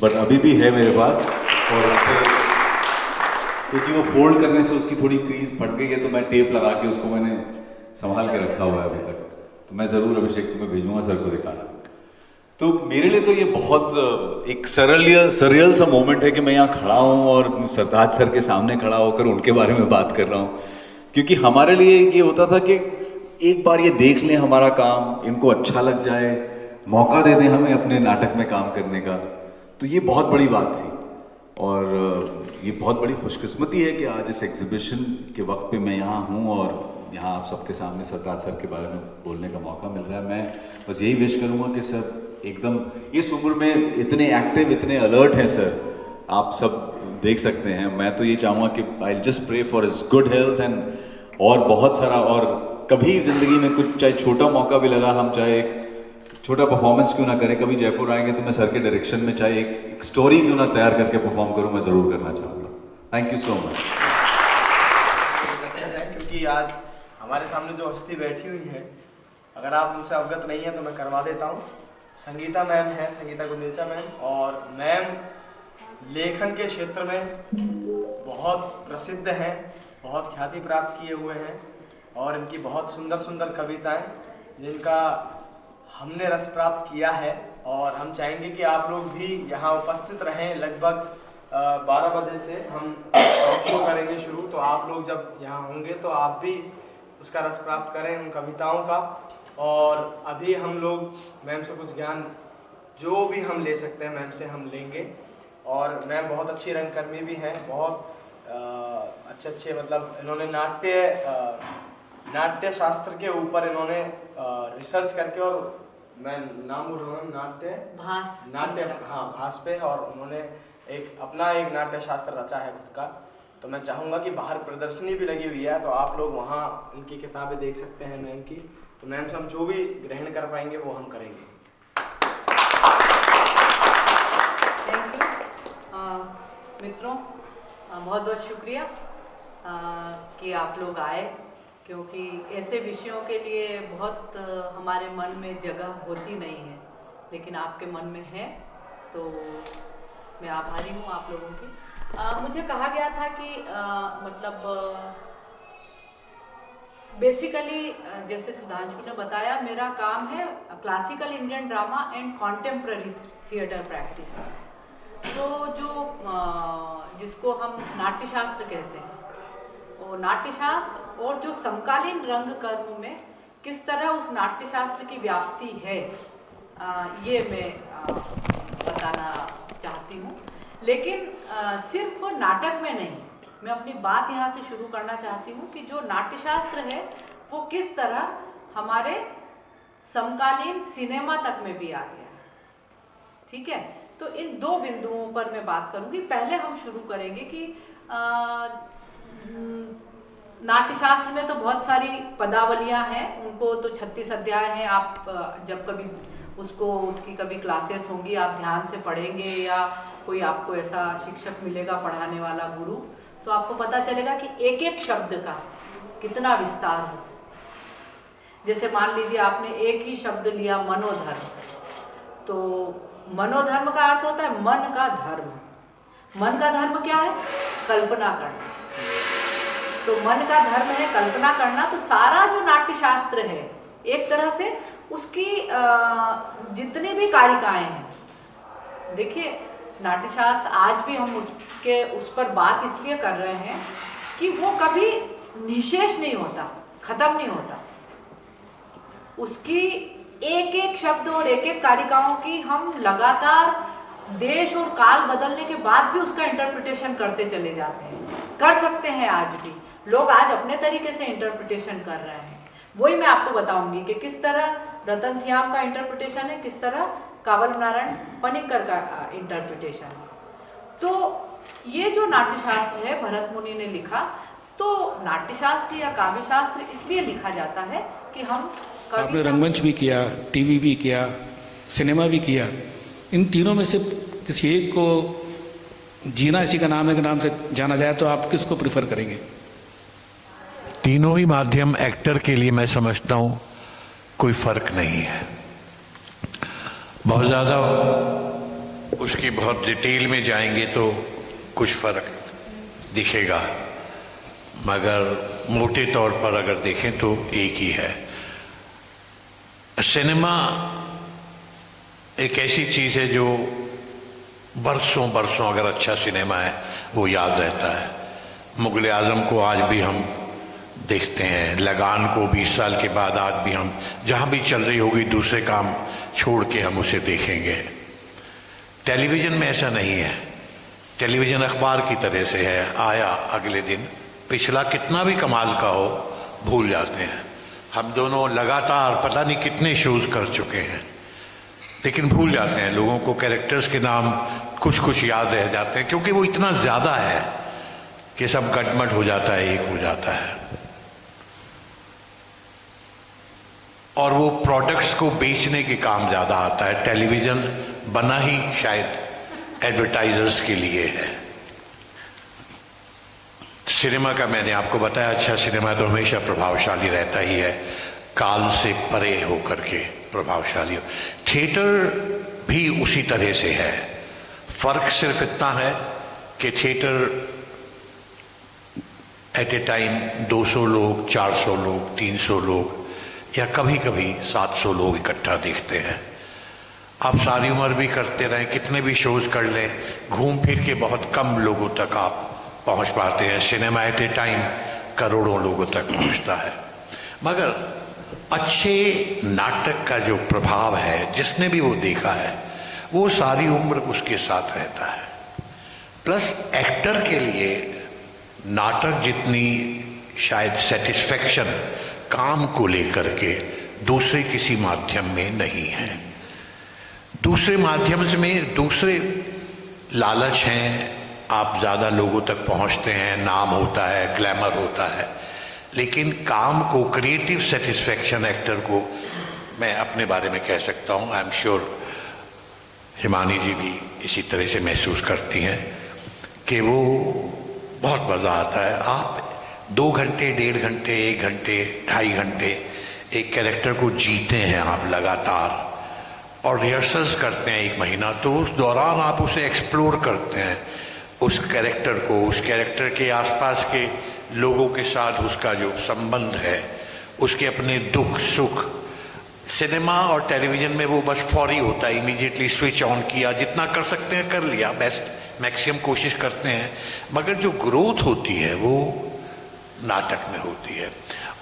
बट अभी भी है मेरे पास। और उस पर क्योंकि वो फोल्ड करने से उसकी थोड़ी क्रीज फट गई है, तो मैं टेप लगा के उसको मैंने संभाल के रखा हुआ है अभी तक। तो मैं ज़रूर अभिषेक तुम्हें भेजूंगा सर को दिखाना। तो मेरे लिए तो ये बहुत एक सरल सा मोमेंट है कि मैं यहाँ खड़ा हूँ और सरताज सर के सामने खड़ा होकर उनके बारे में बात कर रहा हूँ, क्योंकि हमारे लिए ये होता था कि एक बार ये देख लें हमारा काम, इनको अच्छा लग जाए, मौका दे दें हमें अपने नाटक में काम करने का। तो ये बहुत बड़ी बात थी और ये बहुत बड़ी खुशकिस्मती है कि आज इस एग्जीबिशन के वक्त पे मैं यहाँ हूँ और यहाँ आप सबके सामने सरताज सर के बारे में बोलने का मौका मिल रहा है। मैं बस यही विश करूँगा कि सर एकदम इस उम्र में इतने एक्टिव, इतने अलर्ट हैं सर, आप सब देख सकते हैं। मैं तो ये चाहूँगा कि I just pray for his good health and और बहुत सारा, और कभी ज़िंदगी में कुछ चाहे छोटा मौका भी लगा, हम चाहे एक छोटा परफॉर्मेंस क्यों ना करें, कभी जयपुर आएंगे तो मैं सर के डायरेक्शन में चाहे एक स्टोरी क्यों ना तैयार करके परफॉर्म करूँ, मैं ज़रूर करना चाहूँगा। Thank you so much. क्योंकि आज हमारे सामने जो हस्ती बैठी हुई है, अगर आप उनसे अवगत नहीं है तो मैं करवा देता हूँ। संगीता मैम है, संगीता गुंदेचा मैम, और मैम लेखन के क्षेत्र में बहुत प्रसिद्ध हैं, बहुत ख्याति प्राप्त किए हुए हैं और इनकी बहुत सुंदर सुंदर कविताएं जिनका हमने रस प्राप्त किया है। और हम चाहेंगे कि आप लोग भी यहाँ उपस्थित रहें। लगभग 12 बजे से हम टॉक शो करेंगे शुरू, तो आप लोग जब यहाँ होंगे तो आप भी उसका रस प्राप्त करें उन कविताओं का। और अभी हम लोग मैम से कुछ ज्ञान जो भी हम ले सकते हैं मैम से हम लेंगे। और मैम बहुत अच्छी रंगकर्मी भी हैं, बहुत अच्छे नाटक इन्होंने नाट्य शास्त्र के ऊपर इन्होंने रिसर्च करके, और मैं नाम बोल रहा हूँ नाट्य भास पे, और उन्होंने अपना एक नाट्य शास्त्र रचा है खुद का। तो मैं चाहूँगा कि बाहर प्रदर्शनी भी लगी हुई है, तो आप लोग वहाँ उनकी किताबें देख सकते हैं मैम की। तो मैम से हम जो भी ग्रहण कर पाएंगे वो हम करेंगे। थैंक यू मित्रों, बहुत बहुत शुक्रिया कि आप लोग आए, क्योंकि ऐसे विषयों के लिए बहुत हमारे मन में जगह होती नहीं है, लेकिन आपके मन में है, तो मैं आभारी हूँ आप लोगों की। मुझे कहा गया था कि बेसिकली जैसे सुधांशु ने बताया, मेरा काम है classical Indian drama and contemporary theatre practice. तो जो जिसको हम नाट्यशास्त्र कहते हैं, वो नाट्यशास्त्र और जो समकालीन रंग कर्म में किस तरह उस नाट्यशास्त्र की व्याप्ति है, ये मैं बताना चाहती हूँ। लेकिन सिर्फ नाटक में नहीं, मैं अपनी बात यहाँ से शुरू करना चाहती हूँ कि जो नाट्यशास्त्र है वो किस तरह हमारे समकालीन सिनेमा तक में भी आ गया है। ठीक है, तो इन दो बिंदुओं पर मैं बात करूँगी। पहले हम शुरू करेंगे कि नाट्यशास्त्र में तो बहुत सारी पदावलियाँ हैं, उनको तो 36 अध्याय हैं। आप जब कभी उसकी कभी क्लासेस होंगी, आप ध्यान से पढ़ेंगे या कोई आपको ऐसा शिक्षक मिलेगा पढ़ाने वाला गुरु, तो आपको पता चलेगा कि एक एक शब्द का कितना विस्तार हो सकता है। जैसे मान लीजिए आपने एक ही शब्द लिया मनोधर्म, तो मनोधर्म का अर्थ होता है मन का धर्म। मन का धर्म क्या है? कल्पना करना। तो मन का धर्म है कल्पना करना। तो सारा जो नाट्यशास्त्र है एक तरह से उसकी जितनी भी कारिकाएं हैं, देखिए नाट्यशास्त्र आज भी हम उस पर बात इसलिए कर रहे हैं कि वो कभी निशेष नहीं होता, खत्म नहीं होता। उसकी एक एक शब्द और एक एक कारिकाओं की हम लगातार देश और काल बदलने के बाद भी उसका इंटरप्रिटेशन करते चले जाते हैं, कर सकते हैं। आज भी लोग आज अपने तरीके से इंटरप्रिटेशन कर रहे हैं। वही मैं आपको बताऊंगी कि किस तरह रतन थियाम का इंटरप्रिटेशन है, किस तरह कावल नारायण पनिक्कर का इंटरप्रिटेशन है। तो ये जो नाट्यशास्त्र है भरत मुनि ने लिखा, तो नाट्यशास्त्र या काव्यशास्त्र इसलिए लिखा जाता है कि हम आपने रंगमंच भी किया, टीवी भी किया, सिनेमा भी किया। इन तीनों में से किसी एक को जीना इसी का नाम है के नाम से जाना जाए तो आप किसको प्रिफर करेंगे? तीनों ही माध्यम एक्टर के लिए मैं समझता हूँ कोई फर्क नहीं है। बहुत ज़्यादा उसकी बहुत डिटेल में जाएंगे तो कुछ फर्क दिखेगा, मगर मोटे तौर पर अगर देखें तो एक ही है। सिनेमा एक ऐसी चीज़ है जो बरसों बरसों अगर अच्छा सिनेमा है वो याद रहता है। मुग़ल आज़म को आज भी हम देखते हैं, लगान को 20 साल के बाद आज भी हम जहाँ भी चल रही होगी दूसरे काम छोड़ के हम उसे देखेंगे। टेलीविज़न में ऐसा नहीं है। टेलीविज़न अखबार की तरह से है, आया अगले दिन पिछला कितना भी कमाल का हो भूल जाते हैं। हम दोनों लगातार पता नहीं कितने शोज़ कर चुके हैं, लेकिन भूल जाते हैं। लोगों को कैरेक्टर्स के नाम कुछ कुछ याद रह जाते हैं क्योंकि वो इतना ज़्यादा है कि सब गटमट हो जाता है, एक हो जाता है। और वो प्रोडक्ट्स को बेचने के काम ज़्यादा आता है। टेलीविज़न बना ही शायद एडवर्टाइजर्स के लिए है। सिनेमा का मैंने आपको बताया, अच्छा सिनेमा तो हमेशा प्रभावशाली रहता ही है, काल से परे होकर के प्रभावशाली। थिएटर भी उसी तरह से है। फर्क सिर्फ इतना है कि थिएटर एट ए टाइम 200 लोग, 400 लोग, 300 लोग या कभी कभी 700 लोग इकट्ठा देखते हैं। आप सारी उम्र भी करते रहें, कितने भी शोज कर लें, घूम फिर के बहुत कम लोगों तक आप पहुंच पाते हैं। सिनेमा एट ए टाइम करोड़ों लोगों तक पहुंचता है। मगर अच्छे नाटक का जो प्रभाव है, जिसने भी वो देखा है, वो सारी उम्र उसके साथ रहता है। प्लस एक्टर के लिए नाटक जितनी शायद सेटिस्फेक्शन काम को लेकर के दूसरे किसी माध्यम में नहीं है। दूसरे माध्यम में दूसरे लालच हैं, आप ज़्यादा लोगों तक पहुंचते हैं, नाम होता है, ग्लैमर होता है, लेकिन काम को, क्रिएटिव सेटिस्फेक्शन एक्टर को मैं अपने बारे में कह सकता हूँ, आई एम श्योर हिमानी जी भी इसी तरह से महसूस करती हैं कि वो बहुत मज़ा आता है। आप 2 घंटे, 1.5 घंटे, 1 घंटे, 2.5 घंटे एक कैरेक्टर को जीते हैं आप लगातार और रिहर्सल्स करते हैं 1 महीना, तो उस दौरान आप उसे एक्सप्लोर करते हैं, उस कैरेक्टर को, उस कैरेक्टर के आसपास के लोगों के साथ उसका जो संबंध है, उसके अपने दुख सुख। सिनेमा और टेलीविज़न में वो बस फौरी होता है, इमीडिएटली स्विच ऑन किया, जितना कर सकते हैं कर लिया, बेस्ट मैक्सिमम कोशिश करते हैं, मगर जो ग्रोथ होती है वो नाटक में होती है।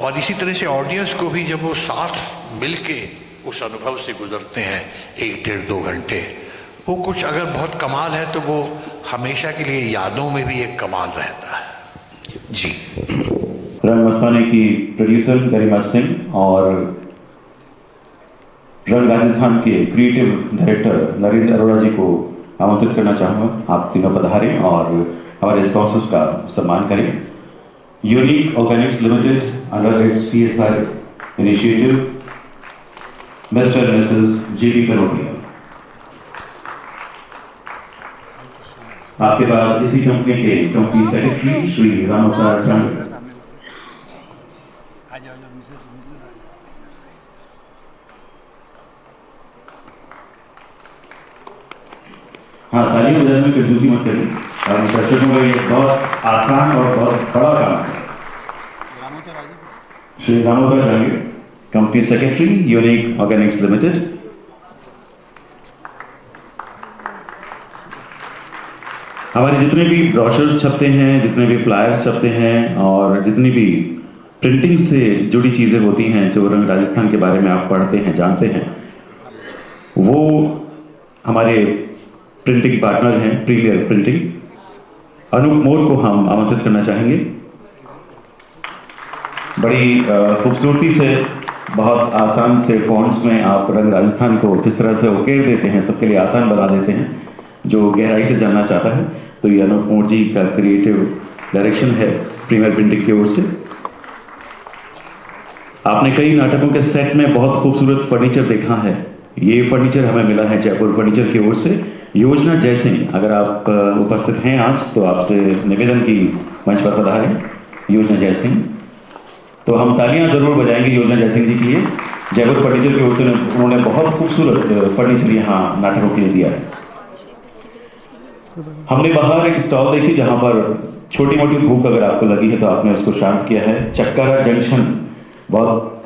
और इसी तरह से ऑडियंस को भी जब वो साथ मिलके उस अनुभव से गुजरते हैं 1, 1.5, 2 घंटे, वो कुछ अगर बहुत कमाल है तो वो हमेशा के लिए यादों में भी एक कमाल रहता है। जी। रंग मस्तानी की प्रोड्यूसर गरिमा सिंह और रंग राजस्थान के क्रिएटिव डायरेक्टर नरेंद्र अरोड़ा जी को आमंत्रित करना चाहूँगा। आप तीनों पधारें और हमारे स्पॉन्सर्स का सम्मान करें। Unique Organics limited under its CSR initiative, mister and Mrs JB करोड़िया। आपके बाद इसी कंपनी के कंपनी सेक्रेटरी श्री रामोकार चांद। हाँ, तालियां बजाने में कंजूसी मत करिए। दर्शकों का ये बहुत आसान और बहुत बड़ा काम है। श्री रामोकार चांद, company secretary, unique Organics limited. हमारे जितने भी ब्रोशर्स छपते हैं, जितने भी फ्लायर्स छपते हैं और जितनी भी प्रिंटिंग से जुड़ी चीज़ें होती हैं जो रंग राजस्थान के बारे में आप पढ़ते हैं, जानते हैं, वो हमारे प्रिंटिंग पार्टनर हैं प्रीमियर प्रिंटिंग। अनूप मोर को हम आमंत्रित करना चाहेंगे। बड़ी खूबसूरती से, बहुत आसान से फॉन्ट्स में आप रंग राजस्थान को जिस तरह से उकेर देते हैं, सबके लिए आसान बना देते हैं। जो गहराई से जानना चाहता है तो ये अनूप मोर जी का क्रिएटिव डायरेक्शन है प्रीमियर प्रिंटिंग की ओर से। आपने कई नाटकों के सेट में बहुत खूबसूरत फर्नीचर देखा है। ये फर्नीचर हमें मिला है जयपुर फर्नीचर की ओर से। योजना जयसिंह, अगर आप उपस्थित हैं आज तो आपसे निवेदन की मंच पर पधारें। योजना जयसिंह। तो हम तालियां जरूर बजाएंगे योजना जयसिंह जी के लिए। जयपुर फर्नीचर की ओर से उन्होंने बहुत खूबसूरत फर्नीचर यहाँ नाटकों के लिए दिया है। हमने बाहर एक स्टॉल देखी जहां पर छोटी मोटी भूख अगर आपको लगी है तो आपने उसको शांत किया है। चक्कारा जंक्शन, बहुत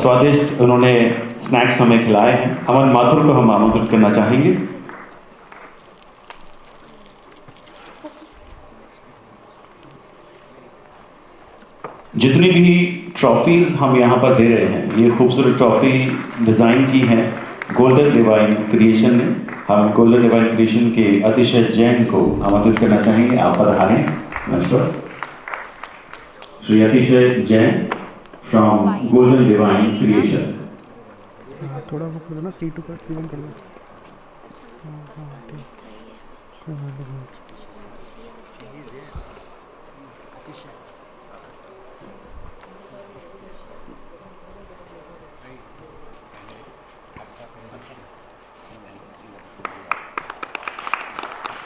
स्वादिष्ट उन्होंने स्नैक्स हमें खिलाए हैं। अमन माथुर को हम आमंत्रित करना चाहेंगे। जितनी भी ट्रॉफीज हम यहाँ पर दे रहे हैं, ये खूबसूरत ट्रॉफी डिजाइन की है गोल्डन डिवाइन क्रिएशन ने। हम गोल्डन डिवाइन क्रिएशन के अतिशय जैन को आमंत्रित करना चाहेंगे। आप पधारें मंच पर। श्री अतिशय Jain from golden divine creation. थोड़ा वो कर दो ना, C2 का इवन कर दो।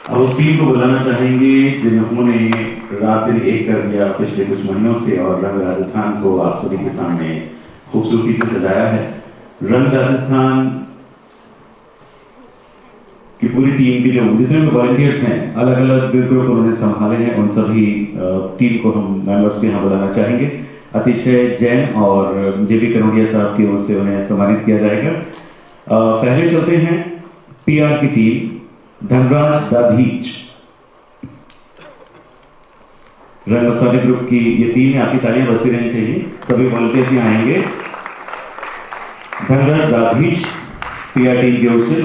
अब उस टीम को बुलाना चाहेंगे जिन्होंने रात दिन एक कर दिया पिछले कुछ महीनों से और रंग राजस्थान को आप सभी के सामने खूबसूरती से सजाया है। रंग राजस्थान की पूरी टीम के जो जितने भी वॉलंटियर्स हैं, अलग अलग ग्रुप उन्होंने संभाले हैं, उन सभी टीम को हम मेंबर्स के यहाँ बुलाना चाहेंगे। अतिशय जैन और JB कनोडिया साहब की ओर से उन्हें सम्मानित किया जाएगा। पहले चलते हैं PR की टीम, धनराज दाधीच। रंग मसाले ग्रुप की ये टीम है, आपकी तालियां बजती रहनी चाहिए। सभी वॉलंटियर्स यहाँ आएंगे। धनराज दाधीच PR टीम की ओर से।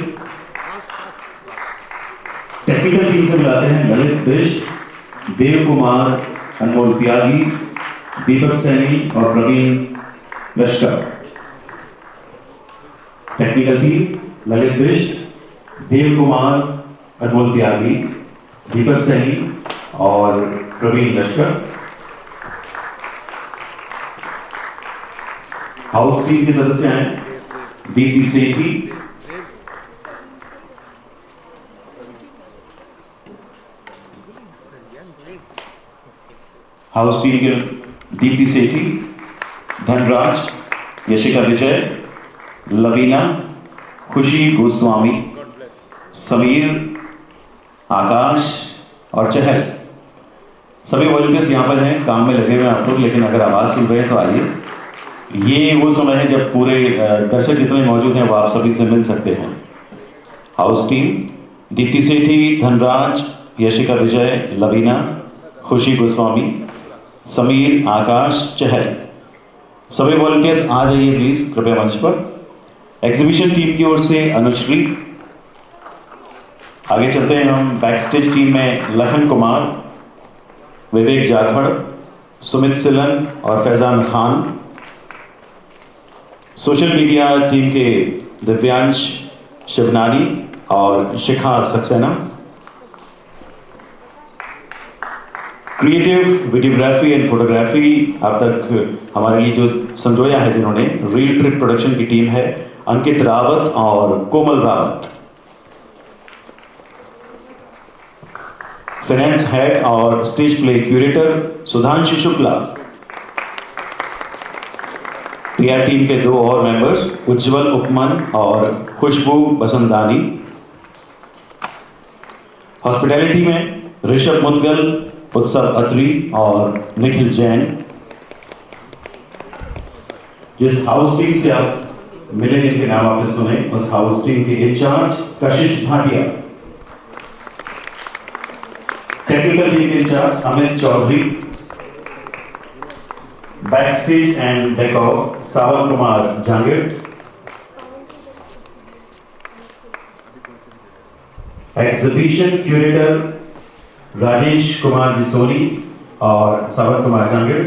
टेक्निकल टीम से बुलाते हैं ललित बिष्ट, देव कुमार, अनमोल त्यागी, दीपक सैनी और प्रवीण लश्कर। टेक्निकल टीम ललित बिष्ट, देव कुमार, अनमोल त्यागी, दीपक सैनी और प्रवीण लश्कर। हाउस टीम के सदस्य हैं दीप्ति सेठी, हाउस टीम के दीप्ति सेठी, धनराज, यशिका विजय, लवीना, खुशी गोस्वामी, समीर, आकाश और चहल। सभी वॉलंटियर्स यहाँ पर हैं, काम में लगे हुए आप लोग, लेकिन अगर आवाज़ सुन रहे हैं तो आइए। ये वो समय है जब पूरे दर्शक जितने मौजूद हैं वो आप सभी से मिल सकते हैं। हाउस टीम दीप्ति सेठी, धनराज, यशिका विजय, लवीना, खुशी गोस्वामी, समीर, आकाश, चहल। सभी वॉलंटियर्स आ जाइए प्लीज कृपया मंच पर। एग्जीबिशन टीम की ओर से अनुश्री। आगे चलते हैं हम बैक स्टेज टीम में लखन कुमार, विवेक जाखड़, सुमित सिलन और Faizan Khan. Social media team के दिव्यांश शिवनानी और Shikha Saxena. Creative videography and photography अब तक हमारे लिए जो संजोया है जिन्होंने, रील ट्रिप प्रोडक्शन की टीम है अंकित रावत और कोमल रावत। फाइनेंस हेड और stage play curator Sudhanshu Shukla. PR team के 2 और मेंबर्स उज्जवल उपमन और खुशबू बसंतानी। हॉस्पिटैलिटी में ऋषभ मुदगल, उत्सव अत्री और निखिल जैन। जिस हाउस टीम से आप मिले जिनके नाम आपने सुने, उस हाउस टीम के incharge Kashish Bhatia. Technical team के incharge Amit Chaudhary. Back stage and decor Sawan Kumar Jangid. Exhibition curator Rajesh Kumar Jisoni और Sawan Kumar Jangid.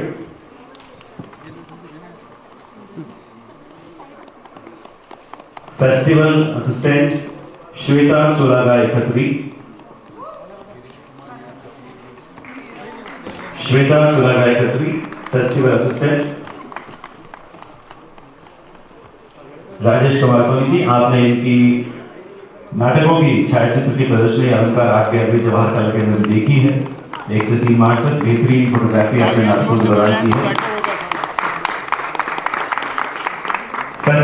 Festival assistant Shweta Cholagay Khatri. Shweta Cholagay Khatri festival assistant. Rajesh Kumar Soni ji, आपने इनकी नाटकों की छायाचित्र की प्रदर्शनी अलंकार आर्ट गैलरी जवाहर कला केंद्र में देखी है। 1 से 3 मार्च तक बेहतरीन फोटोग्राफी अपने नाटकों के दौरान की है।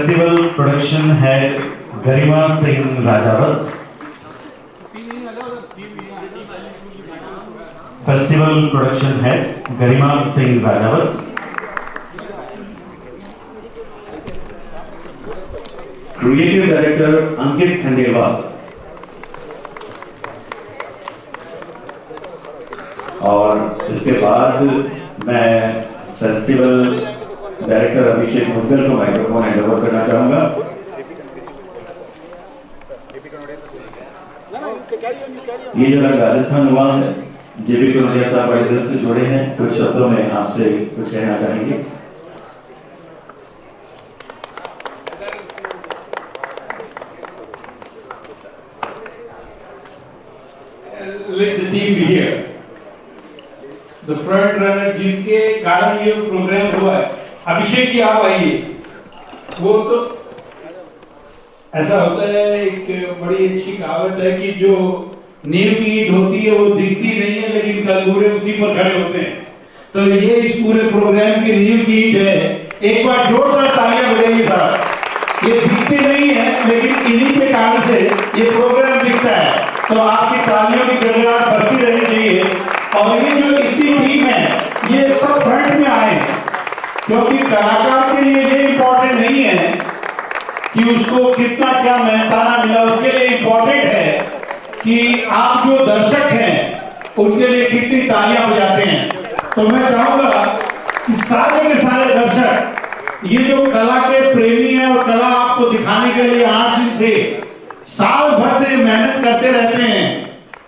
Festival production head Garima Singh Rajawat, festival production head Garima Singh Rajawat, creative director Ankit Khandelwal और इसके बाद मैं फेस्टिवल डायरेक्टर अभिषेक मुद्गल को माइक्रोफोन हैंड ओवर करना चाहूंगा। ये जो राजस्थान हुआ है, जेबी कनौजिया साहब बड़े दिल से जुड़े हैं, कुछ शब्दों में आपसे कुछ कहना चाहेंगे। Let the team be here. The front runner जिनके कारण ये प्रोग्राम हुआ है, अभिषेक जी आप आइए। वो तो ऐसा होता है, एक बड़ी अच्छी कहावत है कि जो नींव की ईंट होती है वो दिखती नहीं है, लेकिन कल पूरे उसी पर खड़े होते हैं। तो ये इस पूरे प्रोग्राम की नींव की ईंट है। एक बार जोरदार तालियां बजाइए साहब। ये दिखते नहीं है, लेकिन इन्हीं के कारण से ये प्रोग्राम दिखता है। तो आपकी तालियों की गड़गड़ाहट बरती रहनी चाहिए। और ये जो इतनी टीम है, ये सब फ्रंट में आए, क्योंकि कलाकार के लिए ये इम्पोर्टेंट नहीं है कि उसको कितना क्या मेहनताना मिला। उसके लिए इम्पोर्टेंट है कि आप जो दर्शक हैं उनके लिए कितनी तालियां बजाते हैं। तो मैं चाहूंगा कि सारे के सारे दर्शक, ये जो कला के प्रेमी हैं और कला आपको दिखाने के लिए 8 दिन से साल भर से मेहनत करते रहते हैं,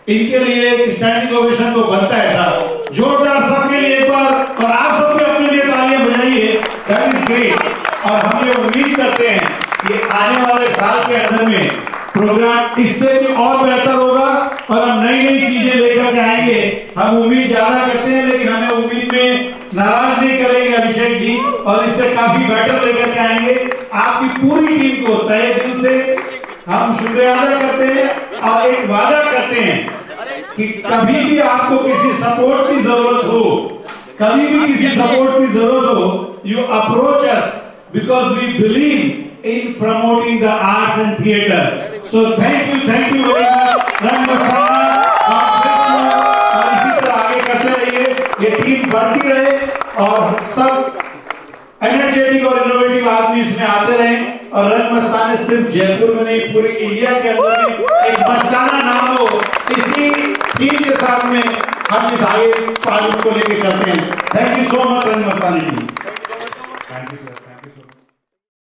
इनके लिए एक स्टैंडिंग ओवेशन तो बनता है साहब। जोरदार सबके लिए एक बार, और आप सब भी अपने लिए तालियां बजाइए। That is great. और हम ये उम्मीद करते हैं कि आने वाले साल के अंदर में प्रोग्राम इससे भी और बेहतर होगा और हम नई नई चीजें लेकर के आएंगे। हम उम्मीद ज्यादा करते हैं, लेकिन हमें उम्मीद में नाराज नहीं करेंगे अभिषेक जी, और इससे काफी बेटर लेकर के आएंगे। आपकी पूरी टीम को तहे दिल से हम शुक्रिया अदा करते हैं और एक वादा करते हैं कि कभी भी आपको किसी सपोर्ट की जरूरत हो, कभी भी किसी सपोर्ट की जरूरत हो, you approach us because we believe in promoting the arts and theatre. So thank you very much Rang Mastana और इसी तरह आगे करते रहिए। ये टीम बढ़ती रहे और सब एनर्जेटिक और इनोवेटिव आदमी इसमें आते रहे, और रंग मस्ताने सिर्फ जयपुर में नहीं, पूरे इंडिया के अंदर भी एक मस्ताना नाम हो। इसी टीम के साथ में हम इस आगे पार्टी को लेके चलते हैं। थैंक यू सो मच रंग मस्ताने टीम। Thank you sir.